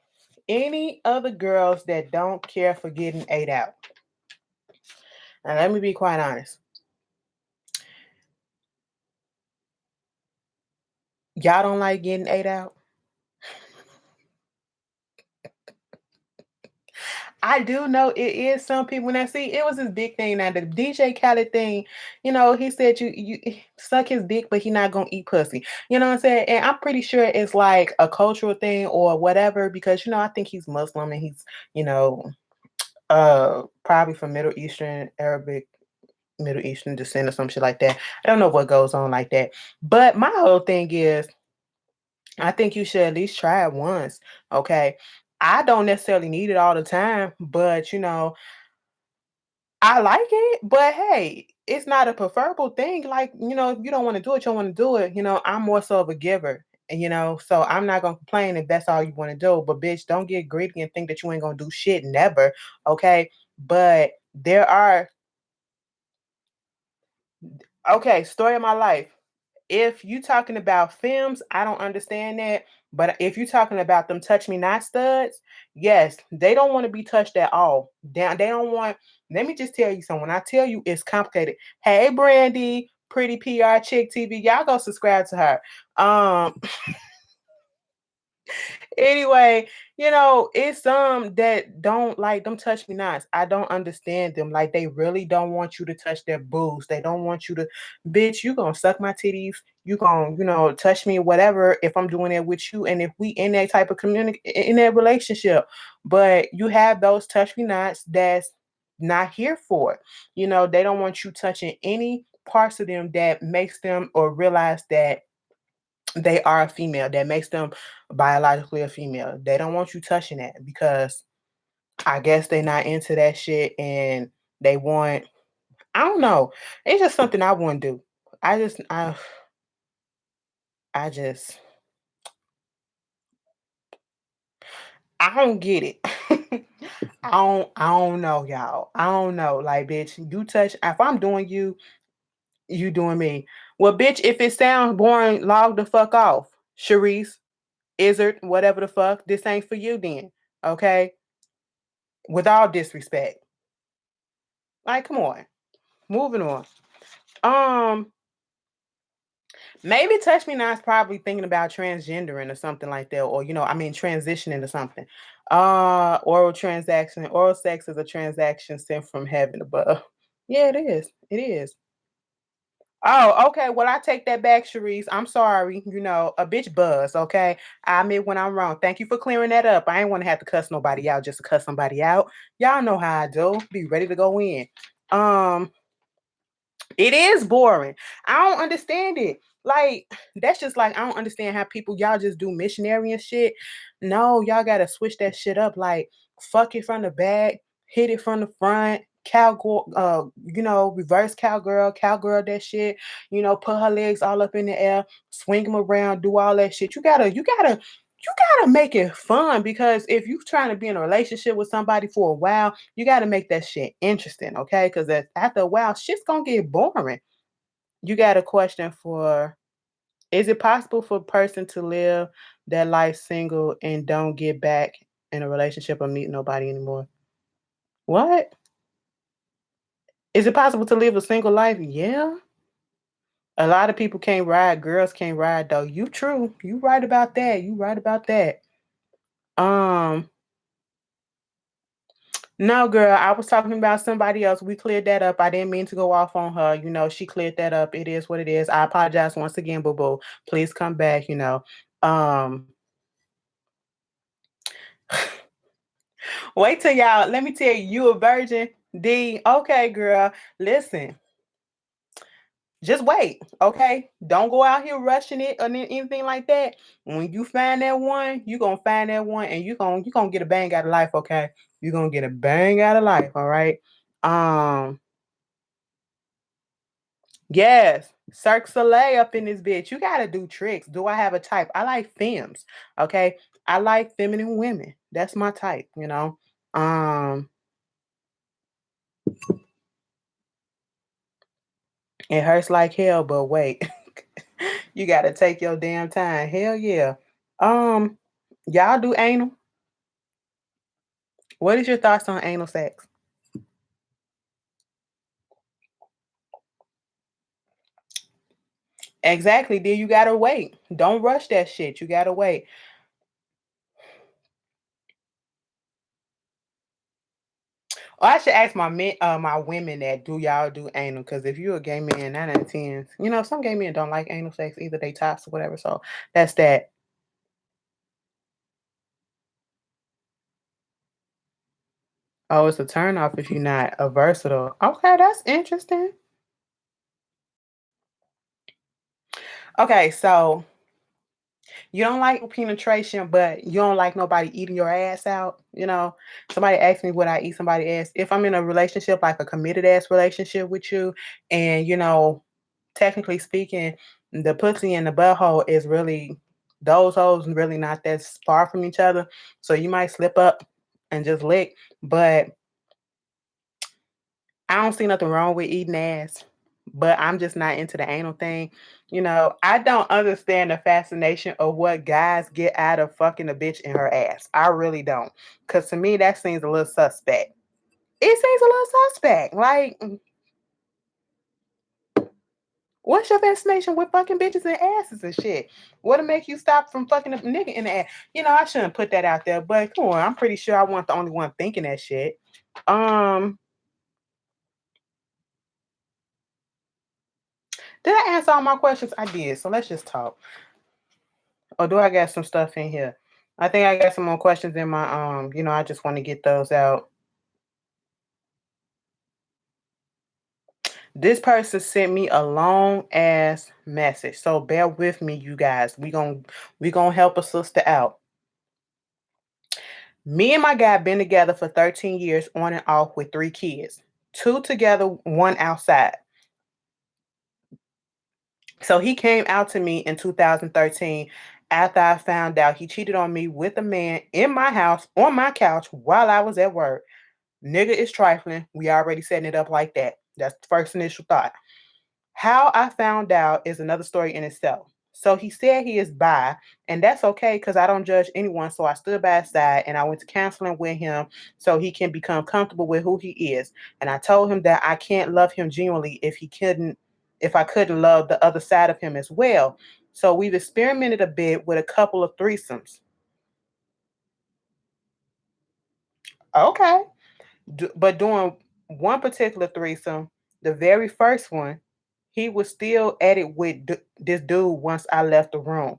A: any other girls that don't care for getting ate out? And let me be quite honest. Y'all don't like getting ate out? I do know it is some people. When I see it was this big thing now, the DJ Khaled thing, he said you suck his dick, but he not gonna eat pussy. You know what I'm saying? And I'm pretty sure it's like a cultural thing or whatever, because I think he's Muslim and he's, probably from Middle Eastern descent or some shit like that. I don't know what goes on like that. But my whole thing is I think you should at least try it once. Okay. I don't necessarily need it all the time, but I like it, but hey, it's not a preferable thing. Like, if you don't want to do it, you don't want to do it. I'm more so of a giver. And so I'm not gonna complain if that's all you want to do. But bitch, don't get greedy and think that you ain't gonna do shit. Never. Okay. But there are okay, story of my life. If you talking about films, I don't understand that. But if you're talking about them touch me not studs, yes, they don't want to be touched at all. They don't want. Let me just tell you something. When I tell you it's complicated. Hey, Brandy, pretty PR chick TV, y'all go subscribe to her. Um, Anyway, it's some that don't like them touch me nots. I don't understand them. Like they really don't want you to touch their boobs. They don't want you to, bitch, you gonna suck my titties. You gonna, touch me, whatever, if I'm doing it with you. And if we in that type of in that relationship, but you have those touch me nots that's not here for it. They don't want you touching any parts of them that makes them or realize that they are a female, that makes them biologically a female. They don't want you touching that because I guess they're not into that shit and they want, I don't know. It's just something I wouldn't do. I just I don't get it. I don't know, y'all. I don't know. Like, bitch, you touch if I'm doing you, you doing me. Well, bitch, if it sounds boring, log the fuck off. Sharice, Izzard, whatever the fuck, this ain't for you then. Okay? With all disrespect. Like, come on. Moving on. Um, Maybe Touch Me Not's probably thinking about transgendering or something like that, or transitioning to something. Oral sex is a transaction sent from heaven above. Yeah, it is. It is. Oh, okay. Well, I take that back, Sharice. I'm sorry. A bitch buzz, okay? I admit when I'm wrong. Thank you for clearing that up. I ain't want to have to cuss nobody out just to cuss somebody out. Y'all know how I do. Be ready to go in. Um, it is boring. I don't understand it. Like, that's just like I don't understand how y'all just do missionary and shit. No, y'all gotta switch that shit up. Like, fuck it from the back, hit it from the front, cowgirl, reverse cowgirl that shit. Put her legs all up in the air, swing them around, do all that shit. You gotta make it fun because if you're trying to be in a relationship with somebody for a while, you gotta make that shit interesting, okay? Because after a while, shit's gonna get boring. You got a question for: is it possible for a person to live their life single and don't get back in a relationship or meet nobody anymore? What? Is it possible to live a single life? Yeah. A lot of people can't ride. Girls can't ride though. You true. You right about that. You right about that. Um, No, girl, I was talking about somebody else. We cleared that up. I didn't mean to go off on her. She cleared that up. It is what it is. I apologize once again, boo boo. Please come back. Um, Wait till y'all. Let me tell you, you a virgin. D. Okay, girl. Listen, just wait. Okay. Don't go out here rushing it or anything like that. When you find that one, you gonna find that one and you gonna get a bang out of life, okay? You're gonna get a bang out of life, all right? Um Yes, Cirque Soleil up in this bitch. You gotta do tricks. Do I have a type? I like femmes. Okay. I like feminine women. That's my type. Um, it hurts like hell, but wait. You gotta take your damn time. Hell yeah. Um, y'all do anal. What is your thoughts on anal sex? Exactly. Then you gotta wait. Don't rush that shit. You gotta wait. Oh, I should ask my women that do y'all do anal? Because if you're a gay man, 9 out of 10, some gay men don't like anal sex either. They tops or whatever. So that's that. Oh, it's a turn off if you're not a versatile. Okay, that's interesting. Okay, so you don't like penetration, but you don't like nobody eating your ass out. Somebody asked me would I eat somebody ass if I'm in a relationship, like a committed ass relationship with you, and technically speaking, the pussy and the butthole is really those holes really not that far from each other. So you might slip up and just lick, but I don't see nothing wrong with eating ass. But I'm just not into the anal thing. I don't understand the fascination of what guys get out of fucking a bitch in her ass. I really don't. Cause to me that seems a little suspect. It seems a little suspect. Like, What's your fascination with fucking bitches and asses and shit? What'll make you stop from fucking a nigga in the ass? You know, I shouldn't put that out there, but come on, I'm pretty sure I wasn't the only one thinking that shit. Did I answer all my questions? I did. So let's just talk. Or do I got some stuff in here? I think I got some more questions in my I just want to get those out. This person sent me a long ass message. So bear with me, you guys. We gonna help a sister out. Me and my guy been together for 13 years on and off with 3 kids. 2 together, 1 outside. So he came out to me in 2013 after I found out he cheated on me with a man in my house on my couch while I was at work. Nigga is trifling. We already setting it up like that. That's the first initial thought. How I found out is another story in itself. So he said he is bi, and that's okay because I don't judge anyone. So I stood by his side and I went to counseling with him so he can become comfortable with who he is. And I told him that I can't love him genuinely if I couldn't love the other side of him as well. So we've experimented a bit with a couple of threesomes. Okay. But during one particular threesome, the very first one, he was still at it with this dude once I left the room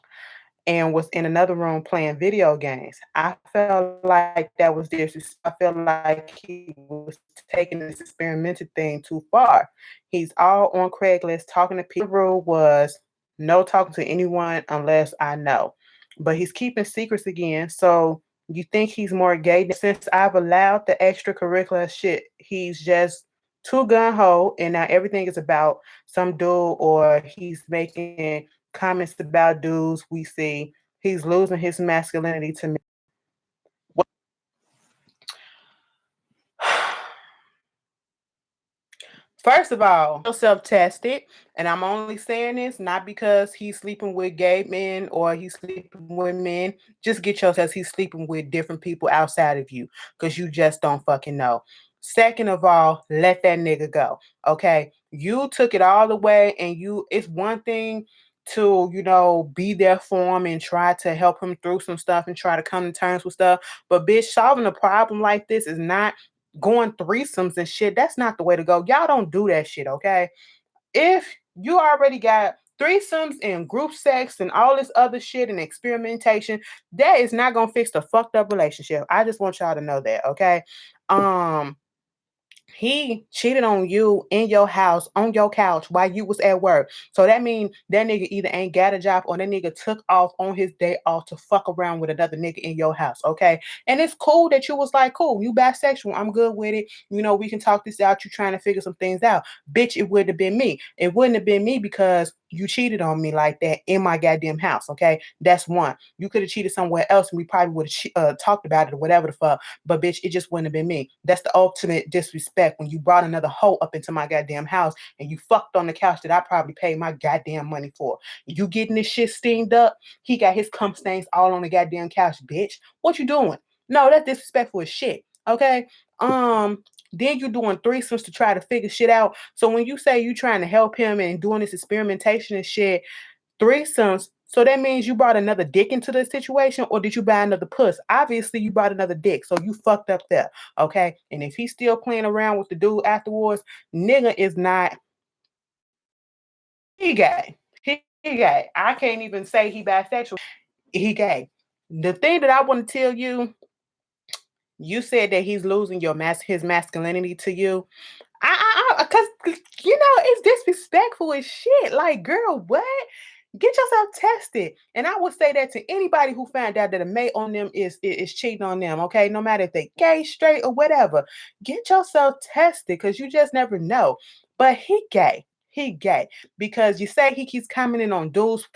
A: and was in another room playing video games. I felt like that was I felt like he was taking this experimental thing too far. He's all on Craigslist talking to people. The rule was no talking to anyone unless I know. But he's keeping secrets again. So you think he's more gay since I've allowed the extracurricular shit. He's just too gun ho, and now everything is about some dude or he's making comments about dudes we see. He's losing his masculinity to me. First of all, yourself tested, and I'm only saying this not because he's sleeping with gay men or he's sleeping with men. Just get yourself he's sleeping with different people outside of you because you just don't fucking know. Second of all, let that nigga go. Okay. You took it all the way, and it's one thing to, be there for him and try to help him through some stuff and try to come to terms with stuff. But bitch, solving a problem like this is not going threesomes and shit. That's not the way to go. Y'all don't do that shit, okay? If you already got threesomes and group sex and all this other shit and experimentation, that is not gonna fix the fucked up relationship. I just want y'all to know that, okay? Um, he cheated on you in your house on your couch while you was at work. So that means that nigga either ain't got a job or that nigga took off on his day off to fuck around with another nigga in your house. Okay. And it's cool that you was like, cool, you bisexual. I'm good with it. We can talk this out. You trying to figure some things out. Bitch, it wouldn't have been me. It wouldn't have been me because you cheated on me like that in my goddamn house. Okay. That's one. You could have cheated somewhere else and we probably would have talked about it or whatever the fuck. But bitch, it just wouldn't have been me. That's the ultimate disrespect when you brought another hoe up into my goddamn house and you fucked on the couch that I probably paid my goddamn money for. You getting this shit steamed up? He got his cum stains all on the goddamn couch, bitch. What you doing? No, that's disrespectful as shit. Okay. Then you doing threesomes to try to figure shit out. So when you say you trying to help him and doing this experimentation and shit, threesomes. So that means you brought another dick into the situation, or did you buy another puss? Obviously, you brought another dick, so you fucked up there, okay? And if he's still playing around with the dude afterwards, nigga is not he gay. He gay. I can't even say he bisexual. He gay. The thing that I want to tell you, you said that he's losing his masculinity to you. Cause it's disrespectful as shit. Like, girl, what? Get yourself tested. And I would say that to anybody who found out that a mate on them is cheating on them. Okay, no matter if they gay, straight, or whatever, get yourself tested because you just never know. But he gay. He gay because you say he keeps commenting on dudes'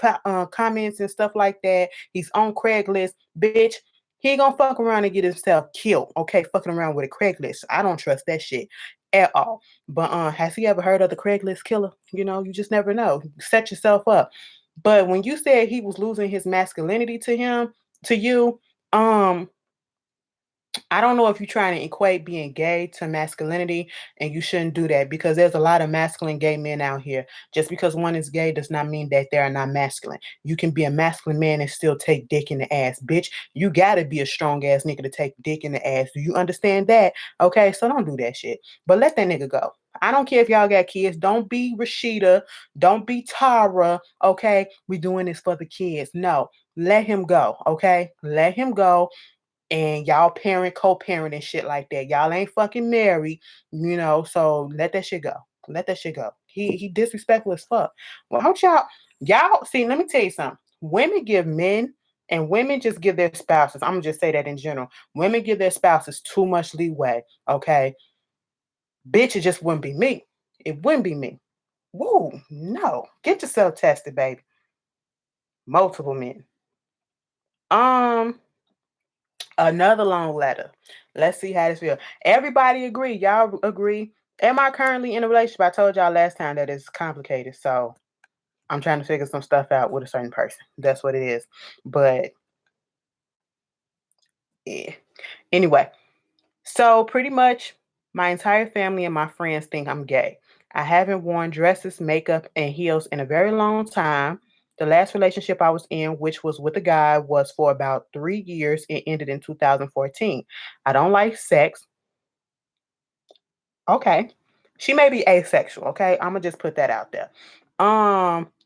A: comments and stuff like that. He's on Craigslist, bitch. He gonna fuck around and get himself killed. Okay, fucking around with a Craigslist. I don't trust that shit at all. But has he ever heard of the Craigslist killer? You just never know. Set yourself up. But when you said he was losing his masculinity to you, um, I don't know if you're trying to equate being gay to masculinity, and you shouldn't do that because there's a lot of masculine gay men out here. Just because one is gay does not mean that they are not masculine. You can be a masculine man and still take dick in the ass, bitch. You gotta be a strong ass nigga to take dick in the ass. Do you understand that? Okay, so don't do that shit. But let that nigga go. I don't care if y'all got kids. Don't be Rashida. Don't be Tara. Okay, we doing this for the kids. No, let him go. Okay, let him go, and y'all parent, co-parent and shit like that. Y'all ain't fucking married, so let that shit go. Let that shit go. He disrespectful as fuck. Well, don't y'all see, let me tell you something. Women give men, and women just give their spouses. I'm gonna just say that in general. Women give their spouses too much leeway. Okay. Bitch, it just wouldn't be me. It wouldn't be me. Whoa, no. Get yourself tested, baby. Multiple men. Um, Another long letter. Let's see how this feels. Everybody agree. Y'all agree? Am I currently in a relationship? I told y'all last time that it's complicated. So I'm trying to figure some stuff out with a certain person. That's what it is. But yeah. Anyway, so pretty much my entire family and my friends think I'm gay. I haven't worn dresses, makeup, and heels in a very long time. The last relationship I was in, which was with a guy, was for about 3 years. It ended in 2014. I don't like sex. Okay. She may be asexual, okay? Imma just put that out there.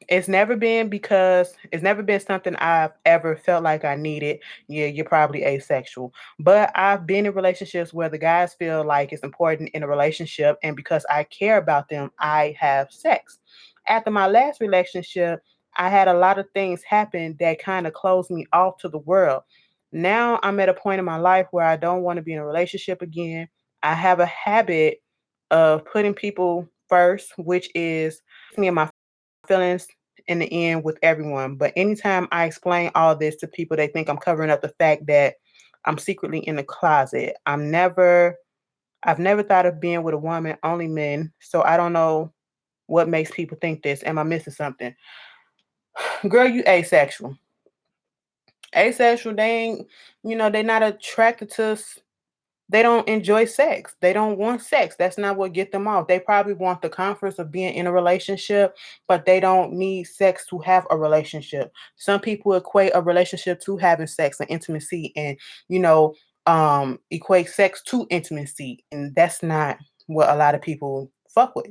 A: It's never been something I've ever felt like I needed. Yeah, you're probably asexual. But I've been in relationships where the guys feel like it's important in a relationship, and because I care about them, I have sex. After my last relationship, I had a lot of things happen that kinda closed me off to the world. Now I'm at a point in my life where I don't wanna be in a relationship again. I have a habit of putting people first, which is me and my feelings in the end with everyone. But anytime I explain all this to people, they think I'm covering up the fact that I'm secretly in the closet. I've never thought of being with a woman, only men. So I don't know what makes people think this. Am I missing something? Girl, you asexual. Asexual, they ain't, they're not attracted to they don't enjoy sex. They don't want sex. That's not what get them off. They probably want the comforts of being in a relationship, but they don't need sex to have a relationship. Some people equate a relationship to having sex and intimacy, and you know, equate sex to intimacy, and that's not what a lot of people fuck with.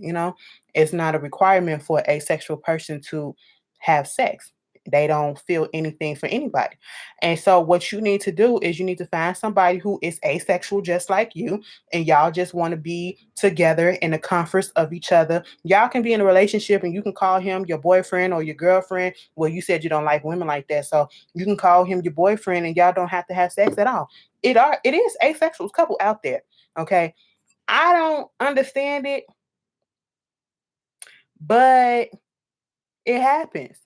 A: It's not a requirement for a sexual person to have sex. They don't feel anything for anybody. And so what you need to do is you need to find somebody who is asexual just like you, and y'all just want to be together in the comforts of each other. Y'all can be in a relationship and you can call him your boyfriend or your girlfriend. Well, you said you don't like women like that, so you can call him your boyfriend and y'all don't have to have sex at all. It is asexual couple out there. Okay. I don't understand it, but it happens.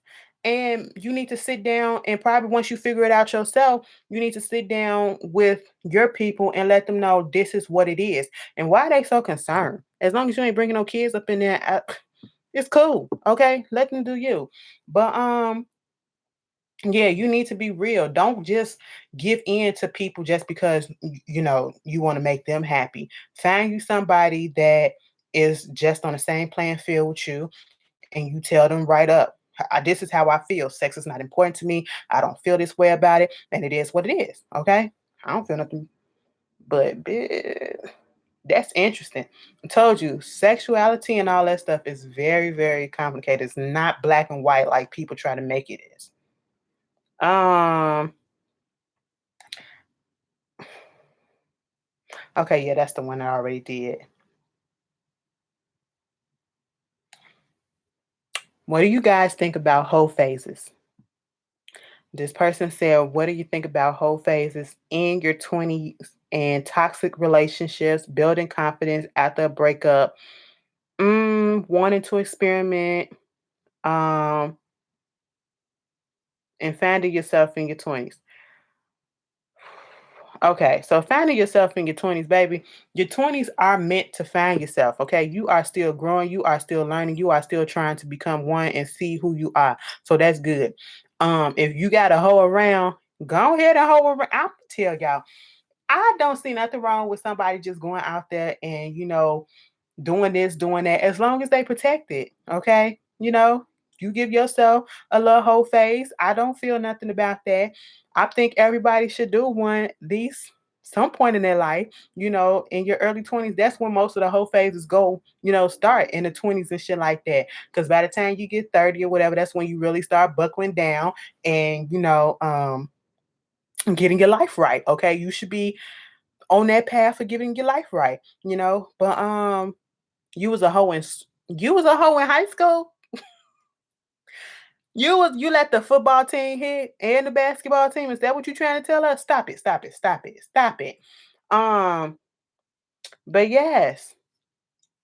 A: And you need to sit down, and probably once you figure it out yourself, you need to sit down with your people and let them know this is what it is. And why are they so concerned? As long as you ain't bringing no kids up in there, it's cool. Okay, let them do you. But yeah, you need to be real. Don't just give in to people just because you want to make them happy. Find you somebody that is just on the same playing field with you, and you tell them right up, this is how I feel. Sex is not important to me. I don't feel this way about it. And it is what it is. Okay. I don't feel nothing, but that's interesting. I told you, sexuality and all that stuff is very, very complicated. It's not black and white like people try to make it is. Um, okay, yeah, that's the one I already did. What do you guys think about whole phases? This person said, what do you think about whole phases in your 20s and toxic relationships, building confidence after a breakup, wanting to experiment, um, and finding yourself in your 20s? Okay, so finding yourself in your 20s, baby, your 20s are meant to find yourself. Okay, you are still growing, you are still learning, you are still trying to become one and see who you are. So that's good. If you got a hoe around, go ahead and hoe around. I'll tell y'all. I don't see nothing wrong with somebody just going out there and, doing this, doing that, as long as they protect it. Okay. You give yourself a little whole phase. I don't feel nothing about that. I think everybody should do one at least some point in their life, in your early 20s. That's when most of the whole phases go, start in the 20s and shit like that. Because by the time you get 30 or whatever, that's when you really start buckling down and, getting your life right. Okay. You should be on that path for getting your life right, But you was a hoe you was a hoe in high school. You let the football team hit and the basketball team. Is that what you trying to tell us? Stop it, stop it, stop it, stop it. Um, but yes,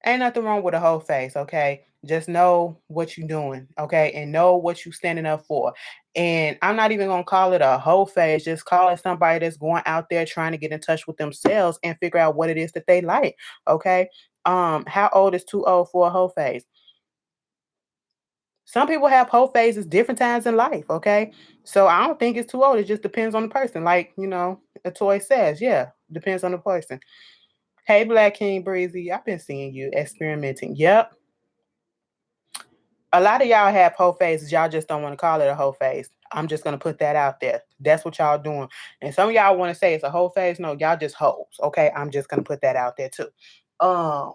A: ain't nothing wrong with a whole face, okay? Just know what you're doing, okay? And know what you standing up for. And I'm not even gonna call it a whole face, just call it somebody that's going out there trying to get in touch with themselves and figure out what it is that they like. Okay. How old is too old for a whole face? Some people have whole phases different times in life, okay? So I don't think it's too old. It just depends on the person. Like, a toy says, yeah, depends on the person. Hey, Black King Breezy, I've been seeing you experimenting. Yep. A lot of y'all have whole phases. Y'all just don't want to call it a whole phase. I'm just gonna put that out there. That's what y'all doing. And some of y'all want to say it's a whole phase. No, y'all just hoes. Okay. I'm just gonna put that out there too. Um,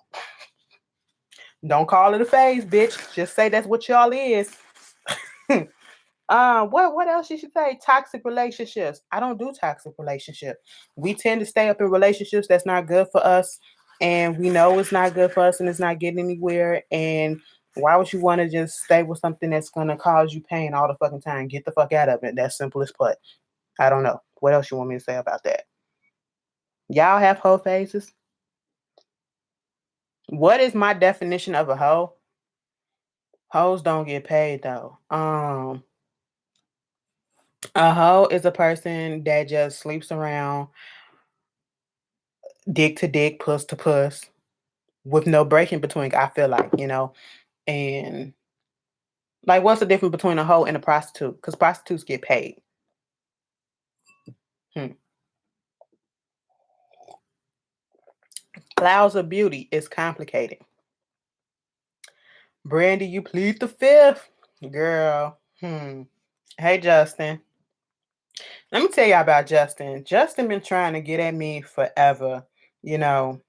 A: don't call it a phase, bitch. Just say that's what y'all is. what else you should say? Toxic relationships. I don't do toxic relationships. We tend to stay up in relationships that's not good for us, and we know it's not good for us, and it's not getting anywhere. And why would you want to just stay with something that's gonna cause you pain all the fucking time? Get the fuck out of it. That's simple as put. I don't know. What else you want me to say about that? Y'all have hoe phases. What is my definition of a hoe? Hoes don't get paid though. A hoe is a person that just sleeps around, dick to dick, puss to puss, with no break in between. I feel like, and like, what's the difference between a hoe and a prostitute? Because prostitutes get paid. Hmm. Clouds of beauty is complicated. Brandy, you plead the fifth, girl. Hey, Justin. Let me tell y'all about Justin. Justin been trying to get at me forever. You know,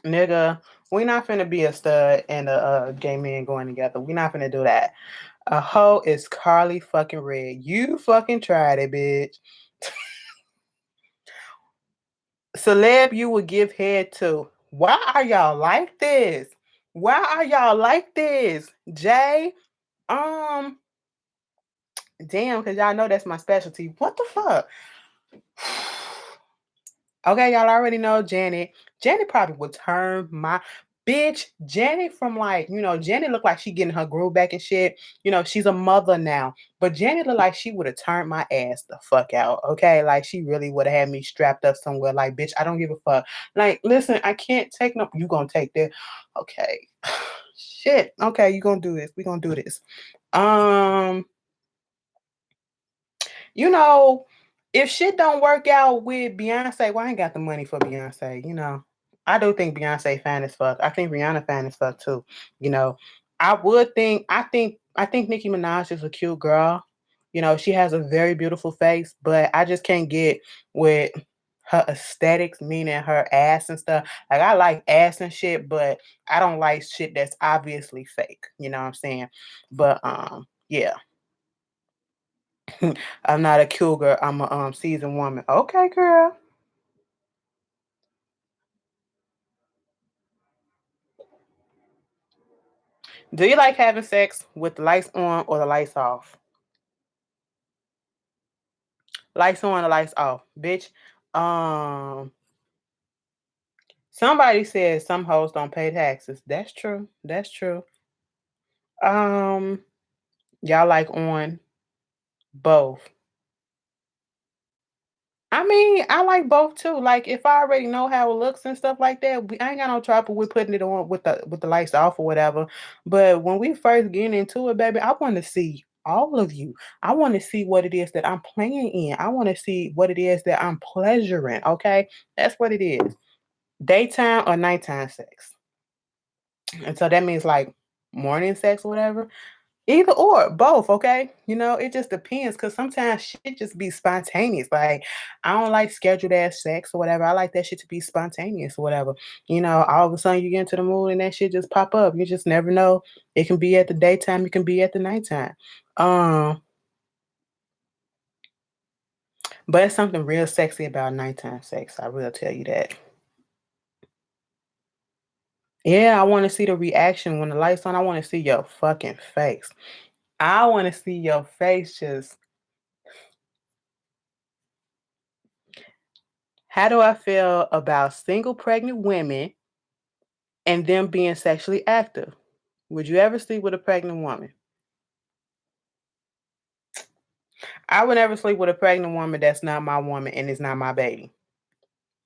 A: nigga, we not finna be a stud and a gay man going together. We not finna do that. A hoe is Carly fucking Red. You fucking tried it, bitch. Celeb you would give head to. Why are y'all like this? Why are y'all like this? Jay, um, damn, because y'all know that's my specialty. What the fuck? Okay, y'all already know Janet. Janet probably would turn my bitch. Janet from like, Janet looked like she getting her groove back and shit. She's a mother now. But Janet looked like she would have turned my ass the fuck out. Okay. Like she really would have had me strapped up somewhere. Like, bitch, I don't give a fuck. Like, listen, I can't take no. You gonna take that. Okay. Shit. Okay, you gonna do this. We gonna do this. Um, you know, if shit don't work out with Beyonce, well, I ain't got the money for Beyonce. I do think Beyonce fine as fuck. I think Rihanna fine as fuck too. You know, I think Nicki Minaj is a cute girl. She has a very beautiful face, but I just can't get with her aesthetics, meaning her ass and stuff. Like I like ass and shit, but I don't like shit that's obviously fake. You know what I'm saying? But yeah. I'm not a cougar. I'm a seasoned woman. Okay, girl. Do you like having sex with the lights on or the lights off? Lights on or lights off, bitch. Um, Somebody said some hoes don't pay taxes. That's true. That's true. Um, y'all like on both. I mean, I like both too. Like if I already know how it looks and stuff like that, I ain't got no trouble with putting it on with the lights off or whatever. But when we first getting into it, baby, I want to see. all of you. I want to see what it is that I'm playing in. I want to see what it is that I'm pleasuring. Okay. That's what it is. Daytime or nighttime sex. And so that means like morning sex or whatever. Either or, both, okay? It just depends because sometimes shit just be spontaneous. Like, I don't like scheduled ass sex or whatever. I like that shit to be spontaneous or whatever. All of a sudden you get into the mood and that shit just pop up. You just never know. It can be at the daytime, it can be at the nighttime. Um, but it's something real sexy about nighttime sex. I will tell you that. Yeah, I want to see the reaction when the lights on. I want to see your fucking face. I want to see your face just. How do I feel about single pregnant women and them being sexually active? Would you ever sleep with a pregnant woman? I would never sleep with a pregnant woman that's not my woman and is not my baby.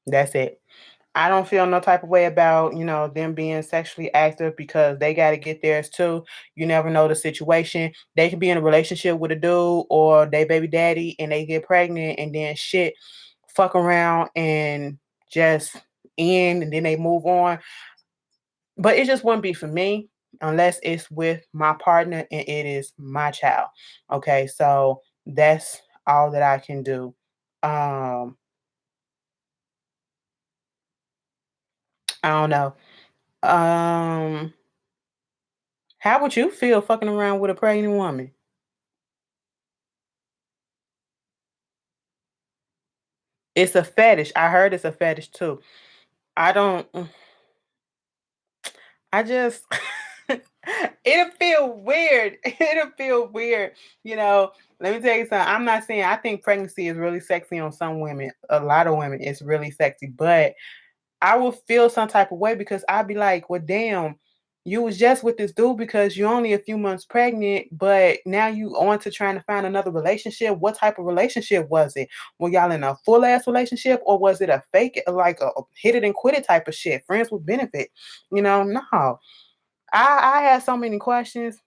A: That's it. I don't feel no type of way about, them being sexually active because they got to get theirs too. You never know the situation. They could be in a relationship with a dude or they baby daddy and they get pregnant and then shit fuck around and just end and then they move on. But it just wouldn't be for me unless it's with my partner and it is my child. Okay, so that's all that I can do. Um, I don't know. Um, how would you feel fucking around with a pregnant woman? It's a fetish. I heard it's a fetish too. I don't. I just it'll feel weird. It'll feel weird. You know, Let me tell you something. I'm not saying I think pregnancy is really sexy on some women. A lot of women it's really sexy, but I will feel some type of way because I'd be like, well, damn, you was just with this dude because you're only a few months pregnant, but now you on to trying to find another relationship. What type of relationship was it? Were y'all in a full ass relationship or was it a fake, like a hit it and quit it type of shit? Friends with benefit. No. I had so many questions,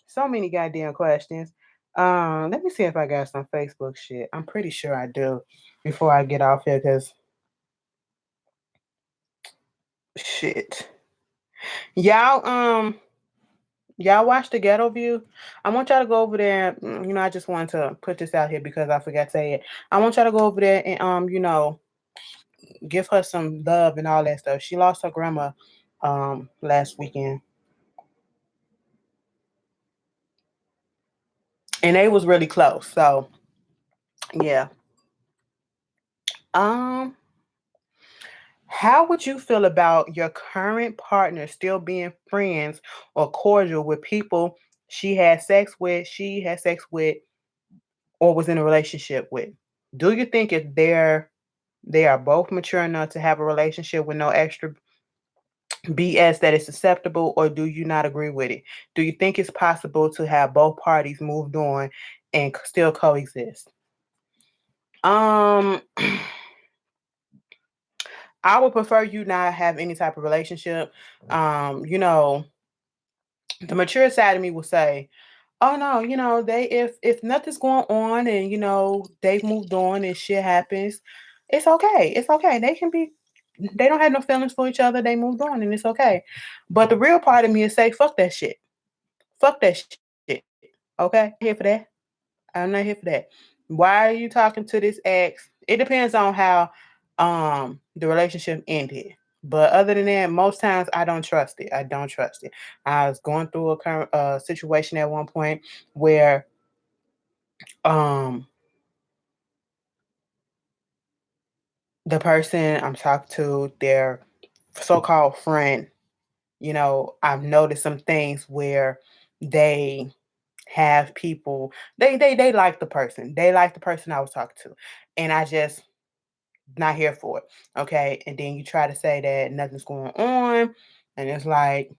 A: so many goddamn questions. Let me see if I got some Facebook shit. I'm pretty sure I do before I get off here because shit. Y'all, y'all watch the Ghetto View. I want y'all to go over there. I just wanted to put this out here because I forgot to say it. I want y'all to go over there and give her some love and all that stuff. She lost her grandma last weekend. And they was really close. So yeah. Um, how would you feel about your current partner still being friends or cordial with people she had sex with, or was in a relationship with? Do you think if they are both mature enough to have a relationship with no extra BS that is acceptable, or do you not agree with it? Do you think it's possible to have both parties moved on and still coexist? Um, I would prefer you not have any type of relationship. Um, you know, the mature side of me will say, "Oh no, they if nothing's going on and they've moved on and shit happens, it's okay. It's okay. They don't have no feelings for each other. They moved on and it's okay." But the real part of me is say, "Fuck that shit. Fuck that shit." Okay, here for that. I'm not here for that. Why are you talking to this ex? It depends on how the relationship ended. But other than that, most times I don't trust it. I don't trust it. I was going through a current situation at one point where um the person I'm talking to, their so-called friend, I've noticed some things where they have people they like the person. They like the person I was talking to. And I just not here for it. Okay. And then you try to say that nothing's going on. And it's like,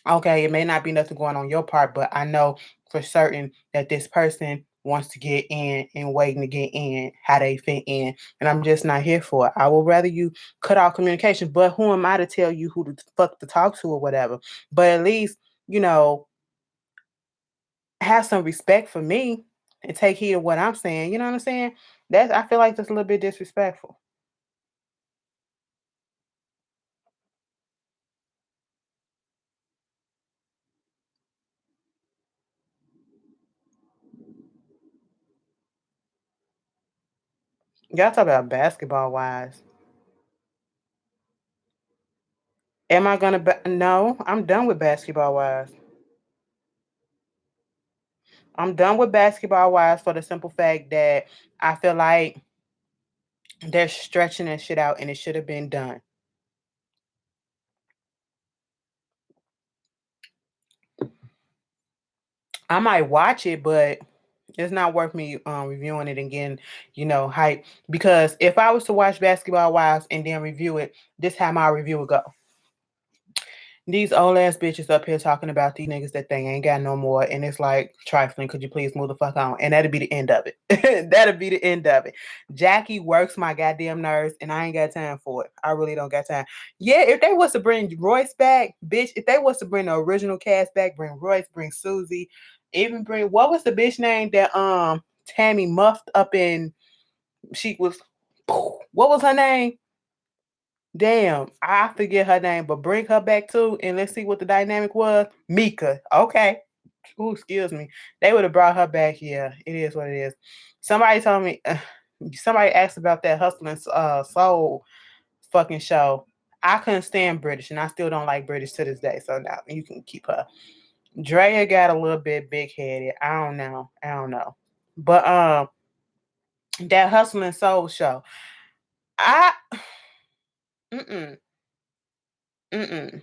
A: okay, it may not be nothing going on your part, but I know for certain that this person wants to get in and waiting to get in, how they fit in. And I'm just not here for it. I would rather you cut off communication. But who am I to tell you who the fuck to talk to or whatever? But at least, you know, have some respect for me and take heed of what I'm saying. You know what I'm saying? That's I feel like that's a little bit disrespectful. Y'all talk about basketball wise. Am I gonna no, I'm done with basketball wise. I'm done with basketball wise for the simple fact that I feel like they're stretching that shit out and it should have been done. I might watch it, but it's not worth me reviewing it and getting, hype. Because if I was to watch Basketball Wives and then review it, this how my review would go. These old ass bitches up here talking about these niggas that they ain't got no more, and it's like trifling. Could you please move the fuck on? And that'd be the end of it. That'd be the end of it. Jackie works my goddamn nerves, and I ain't got time for it. I really don't got time. Yeah, if they was to bring Royce back, bitch, if they was to bring the original cast back, bring Royce, bring Susie, even bring what was the bitch name that Tammy muffed up in? She was what was her name? Damn, I forget her name, but bring her back too, and let's see what the dynamic was. Mika, okay. Ooh, excuse me. They would have brought her back. Yeah, it is what it is. Somebody told me. Somebody asked about that Hustling Soul fucking show. I couldn't stand British, and I still don't like British to this day. So now you can keep her. Drea got a little bit big headed. I don't know. I don't know. But that Hustling Soul show. I mm-mm, mm-mm.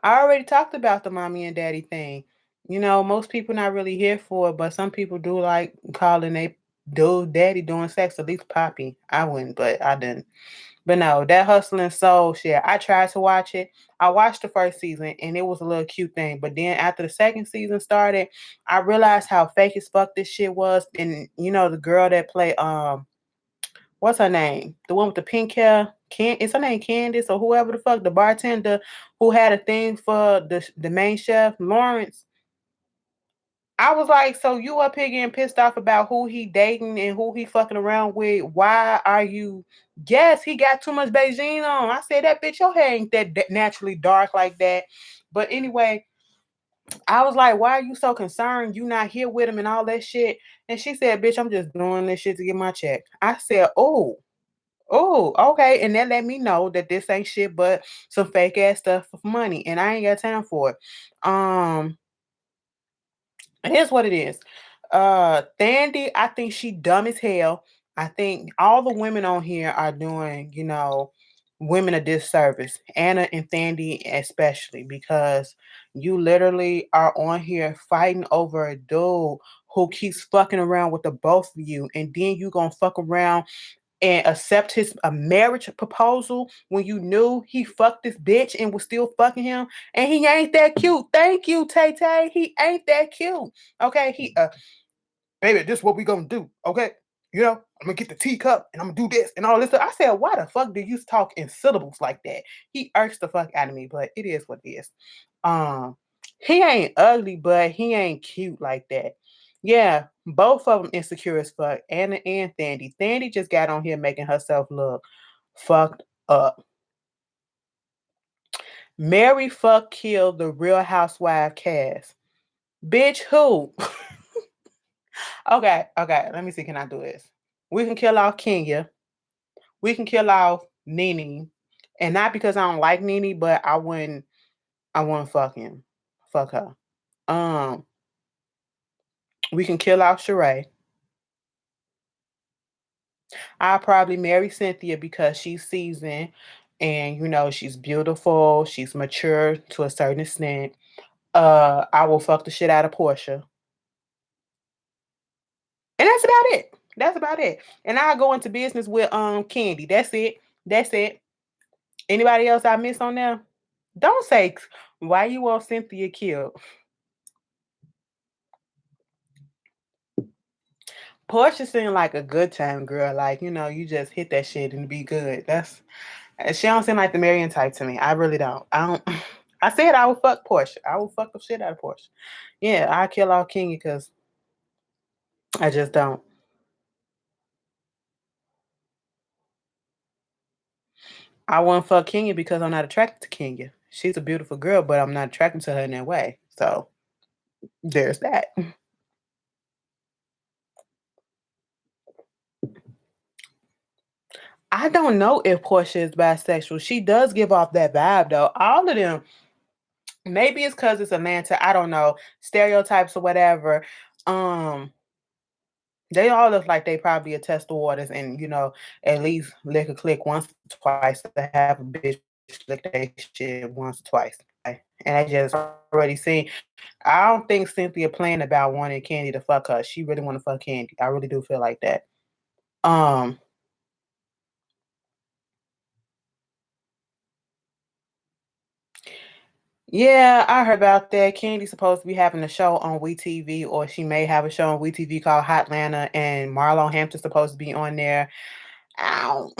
A: I already talked about the mommy and daddy thing. Most people not really here for it, but some people do like calling they dude daddy doing sex, at least Poppy. I wouldn't, but I didn't. But no, that Hustling Soul shit. I tried to watch it. I watched the first season and it was a little cute thing. But then after the second season started, I realized how fake as fuck this shit was. And the girl that played what's her name? The one with the pink hair. Is her name Candace or whoever the fuck, the bartender who had a thing for the main chef, Lawrence. I was like, so you up here getting pissed off about who he dating and who he fucking around with. Why are you? Yes, he got too much Beijing on. I said that bitch, your hair ain't that naturally dark like that. But anyway, I was like, why are you so concerned? You not here with him and all that shit. And she said, bitch, I'm just doing this shit to get my check. I said, oh, okay. And that let me know that this ain't shit but some fake ass stuff for money. And I ain't got time for it. It is what it is. Thandi, I think she dumb as hell. I think all the women on here are doing, women a disservice. Anna and Thandi especially, because you literally are on here fighting over a dude who keeps fucking around with the both of you, and then you gonna fuck around and accept his a marriage proposal when you knew he fucked this bitch and was still fucking him, and he ain't that cute. Thank you, Tay Tay. He ain't that cute. Okay, he baby, this is what we gonna do. Okay, I'm gonna get the teacup and I'm gonna do this and all this stuff. I said, why the fuck do you talk in syllables like that? He irks the fuck out of me, but it is what it is. Um, he ain't ugly, but he ain't cute like that. Yeah, both of them insecure as fuck. Anna and Thandi. Thandi just got on here making herself look fucked up. Mary fuck killed the Real Housewife cast. Bitch, who? Okay. Let me see. Can I do this? We can kill off Kenya. We can kill off Nene. And not because I don't like Nene, but I wouldn't fuck him. Fuck her. Um, we can kill off Sheree. I'll probably marry Cynthia because she's seasoned and she's beautiful, she's mature to a certain extent. I will fuck the shit out of Portia. And that's about it. That's about it. And I'll go into business with Candy. That's it. That's it. Anybody else I miss on there? Don't say why you want Cynthia killed. Portia seemed like a good time girl. Like, you just hit that shit and be good. She don't seem like the Marion type to me. I really don't. I don't I said I would fuck Portia. I would fuck the shit out of Portia. Yeah, I kill all Kenya because I just don't. I wouldn't fuck Kenya because I'm not attracted to Kenya. She's a beautiful girl, but I'm not attracted to her in that way. So there's that. I don't know if Portia is bisexual. She does give off that vibe though. All of them, maybe it's because it's Atlanta. I don't know. Stereotypes or whatever. Um, they all look like they probably a test the waters and at least lick a click once, twice to have a bitch lick that shit once, twice. Okay? And I just already seen. I don't think Cynthia playing about wanting Candy to fuck her. She really want to fuck Candy. I really do feel like that. Um, yeah, I heard about that. Candy's supposed to be having a show on WeTV, or she may have a show on WeTV called Hotlanta, and Marlon Hampton's supposed to be on there. Ow.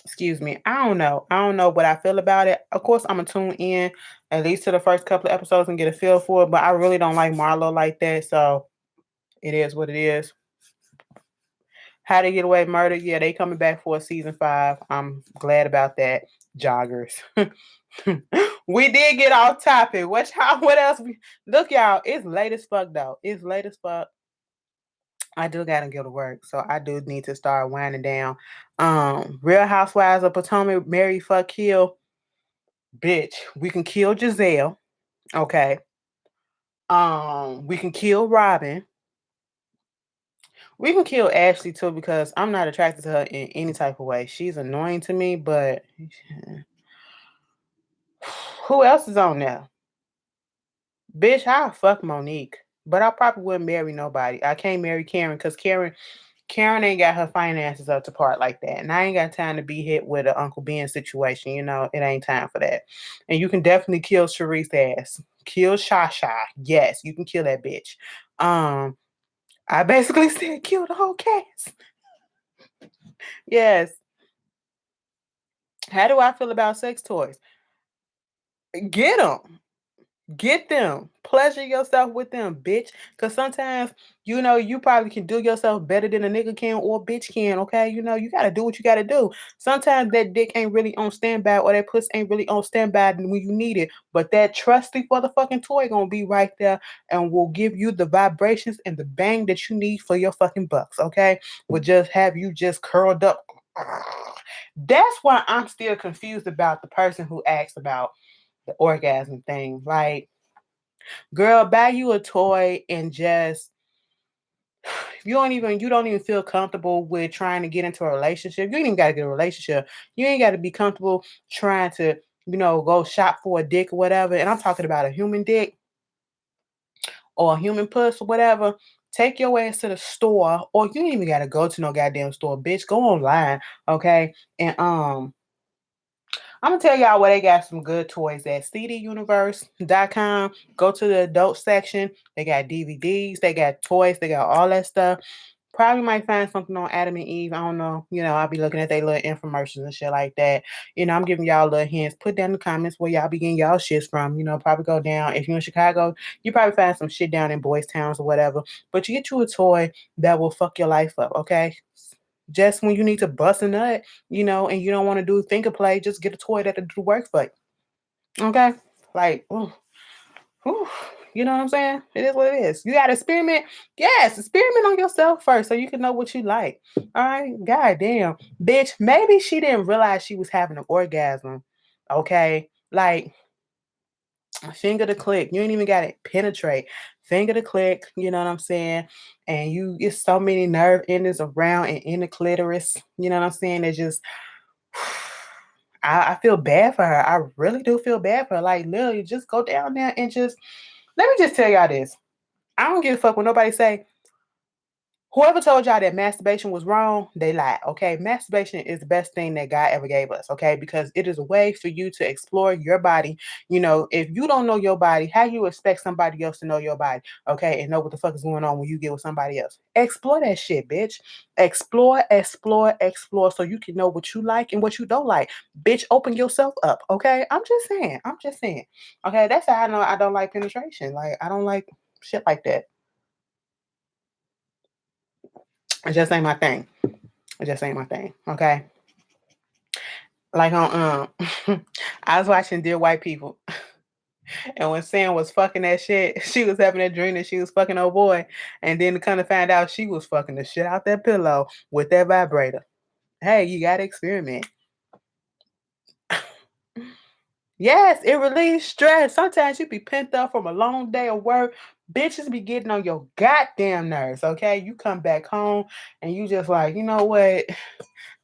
A: Excuse me. I don't know. I don't know what I feel about it. Of course, I'm gonna tune in at least to the first couple of episodes and get a feel for it. But I really don't like Marlo like that, so it is what it is. How to Get Away with Murder? Yeah, they coming back for a season 5. I'm glad about that. Joggers. We did get off topic. What else? Look, y'all, it's late as fuck though. It's late as fuck. I do gotta go to work, so I do need to start winding down. Real Housewives of Potomac, Mary fuck kill. Bitch, we can kill Giselle. Okay. We can kill Robin. We can kill Ashley too because I'm not attracted to her in any type of way. She's annoying to me, but who else is on there? Bitch, I'll fuck Monique, but I probably wouldn't marry nobody. I can't marry Karen because Karen ain't got her finances up to part like that. And I ain't got time to be hit with an Uncle Ben situation. It ain't time for that. And you can definitely kill Sharice's ass. Kill Shasha. Yes, you can kill that bitch. I basically said kill the whole cast. Yes. How do I feel about sex toys? Get them. Get them. Pleasure yourself with them, bitch. Because sometimes, you probably can do yourself better than a nigga can or a bitch can, okay? You got to do what you got to do. Sometimes that dick ain't really on standby or that puss ain't really on standby when you need it. But that trusty motherfucking toy going to be right there and will give you the vibrations and the bang that you need for your fucking bucks, okay? Will just have you just curled up. That's why I'm still confused about the person who asked about the orgasm thing. Like, girl, buy you a toy and just you don't even feel comfortable with trying to get into a relationship. You ain't even gotta get a relationship. You ain't gotta be comfortable trying to, go shop for a dick or whatever. And I'm talking about a human dick or a human puss or whatever. Take your ass to the store, or you ain't even gotta go to no goddamn store, bitch. Go online, okay? And I'm gonna tell y'all where they got some good toys at cduniverse.com. Go to the adult section. They got DVDs, they got toys, they got all that stuff. Probably might find something on Adam and Eve. I don't know. I'll be looking at their little infomercials and shit like that. I'm giving y'all little hints. Put down in the comments where y'all be getting y'all shits from. Probably go down. If you're in Chicago, you probably find some shit down in Boys Towns or whatever. But you get you a toy that will fuck your life up, okay? Just when you need to bust a nut, and you don't want to do think of play, just get a toy that'll do work for you. Okay? Like, ooh, ooh, you know what I'm saying? It is what it is. You gotta experiment. Yes, experiment on yourself first so you can know what you like. All right. God damn. Bitch, maybe she didn't realize she was having an orgasm. Okay. Like, finger to click. You ain't even got to penetrate. Finger to click, you know what I'm saying? And you get so many nerve endings around and in the clitoris, you know what I'm saying? It just, I feel bad for her. I really do feel bad for her. Like, literally, just go down there and just, let me just tell y'all this. I don't give a fuck what nobody say. Whoever told y'all that masturbation was wrong, they lied. Okay. Masturbation is the best thing that God ever gave us. Okay. Because it is a way for you to explore your body. You know, if you don't know your body, how you expect somebody else to know your body? Okay. And know what the fuck is going on when you get with somebody else. Explore that shit, bitch. Explore, explore, explore so you can know what you like and what you don't like. Bitch, open yourself up. Okay. I'm just saying. I'm just saying. Okay. That's how I know I don't like penetration. Like, I don't like shit like that. It just ain't my thing. It just ain't my thing. Okay. Like on I was watching Dear White People, and when Sam was fucking that shit, she was having that dream that she was fucking old boy, and then to kind of find out she was fucking the shit out that pillow with that vibrator. Hey, you gotta experiment. Yes, it relieves stress. Sometimes you be pent up from a long day of work. Bitches be getting on your goddamn nerves. Okay, you come back home and you just like, you know what?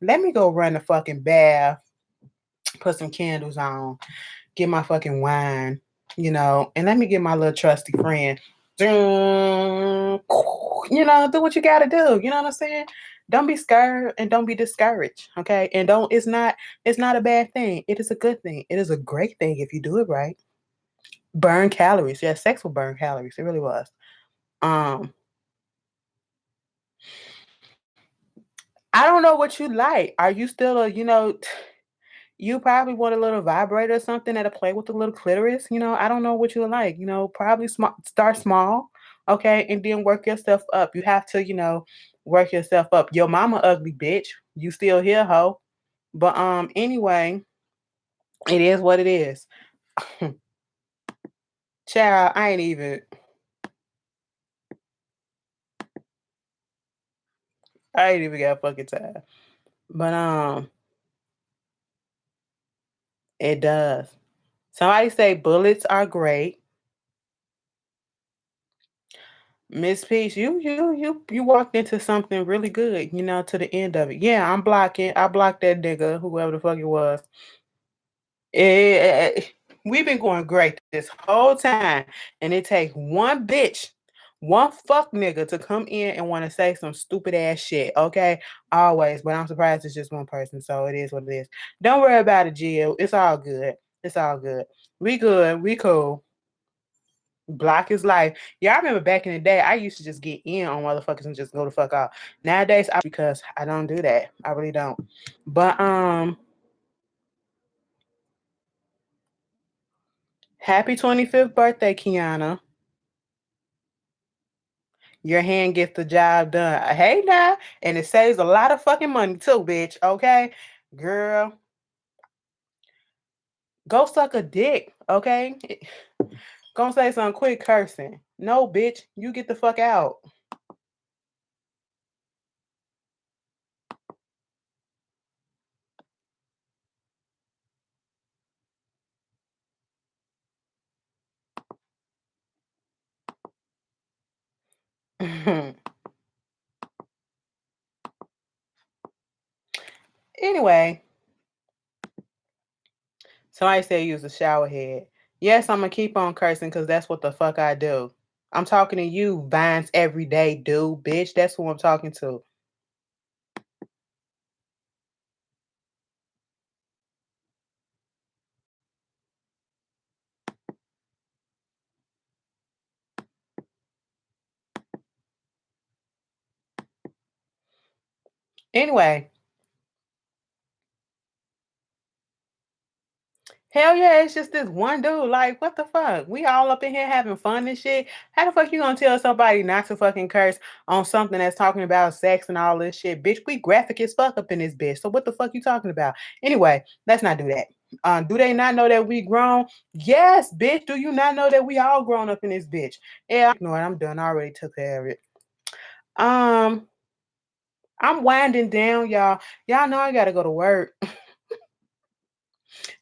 A: Let me go run the fucking bath, put some candles on, get my fucking wine, you know, and let me get my little trusty friend. You know, do what you gotta do. You know what I'm saying? Don't be scared and don't be discouraged. Okay. And don't it's not a bad thing. It is a good thing. It is a great thing if you do it right. Burn calories. Yeah, sex will burn calories. It really was. Um, I don't know what you like. Are you still a, you know, you probably want a little vibrator or something that'll play with the little clitoris. You know, I don't know what you like. You know, probably start small, okay, and then work yourself up. You have to, you know, work yourself up. Your mama ugly bitch. You still here, hoe. But anyway, it is what it is. Child, I ain't even got fucking time. But it does. Somebody say bullets are great. Miss Peach, you walked into something really good, you know, to the end of it. Yeah, I'm blocking. I blocked that nigga, whoever the fuck it was. Eh, we've been going great this whole time, and it takes one bitch, one fuck nigga to come in and want to say some stupid ass shit. Okay, always. But I'm surprised it's just one person, so it is what it is. Don't worry about it, Jill. It's all good. It's all good. We good. We cool. Block is life. Yeah, I remember back in the day, I used to just get in on motherfuckers and just go the fuck out. Nowadays, because I don't do that. I really don't. But happy 25th birthday, Kiana. Your hand gets the job done. Hey now, and it saves a lot of fucking money too, bitch. Okay, girl, go suck a dick. Okay, gonna say some quick cursing. No, bitch, you get the fuck out. Anyway, somebody said use a shower head. Yes, I'm gonna keep on cursing because that's what the fuck I do. I'm talking to you, Vines every day, dude, bitch. That's who I'm talking to. Anyway, hell yeah, it's just this one dude. Like, what the fuck? We all up in here having fun and shit. How the fuck you gonna tell somebody not to fucking curse on something that's talking about sex and all this shit? Bitch, we graphic as fuck up in this bitch. So what the fuck you talking about? Anyway, let's not do that. Do they not know that we grown? Yes, bitch. Do you not know that we all grown up in this bitch? Yeah, no, I'm done. I already took care of it. Um, I'm winding down, y'all. Y'all know I gotta go to work.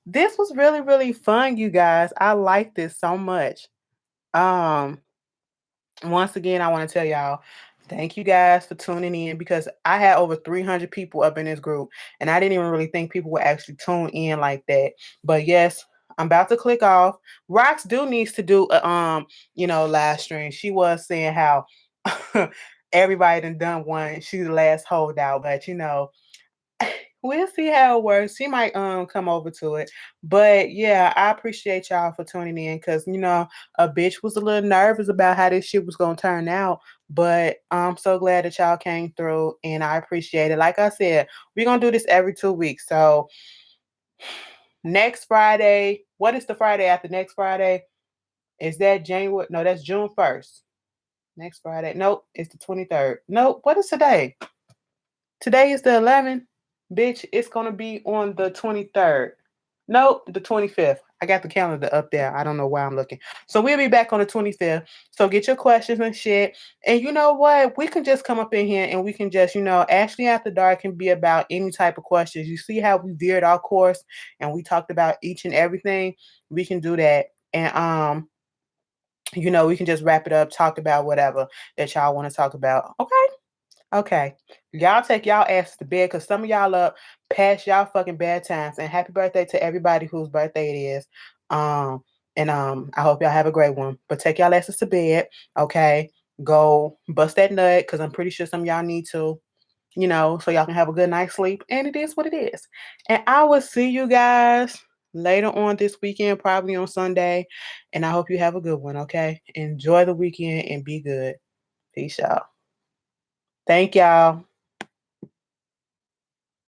A: This was really, really fun, you guys. I like this so much. Um, Once again, I want to tell y'all, thank you guys for tuning in because I had over 300 people up in this group, and I didn't even really think people would actually tune in like that. But yes, I'm about to click off. Rox do needs to do a you know, live stream. She was saying how everybody done one. She's the last holdout, but we'll see how it works. She might come over to it. But yeah, I appreciate y'all for tuning in because a bitch was a little nervous about how this shit was gonna turn out. But I'm so glad that y'all came through and I appreciate it. Like I said, we're gonna do this every 2 weeks. So next Friday, what is the Friday after next Friday? Is that January? No, that's June 1st. Next Friday. Nope, it's the 23rd. Nope, what is today? Today is the 11th. Bitch, it's going to be on the 23rd. Nope, the 25th. I got the calendar up there. I don't know why I'm looking. So we'll be back on the 25th. So get your questions and shit. And you know what? We can just come up in here and we can just, Ashley After Dark can be about any type of questions. You see how we veered our course and we talked about each and everything? We can do that. And we can just wrap it up, talk about whatever that y'all want to talk about. Okay? Okay. Y'all take y'all asses to bed because some of y'all up past y'all fucking bad times. And happy birthday to everybody whose birthday it is. And I hope y'all have a great one. But take y'all asses to bed. Okay. Go bust that nut because I'm pretty sure some of y'all need to, so y'all can have a good night's sleep. And it is what it is. And I will see you guys later on this weekend, probably on Sunday. And I hope you have a good one. Okay. Enjoy the weekend and be good. Peace out. Thank y'all.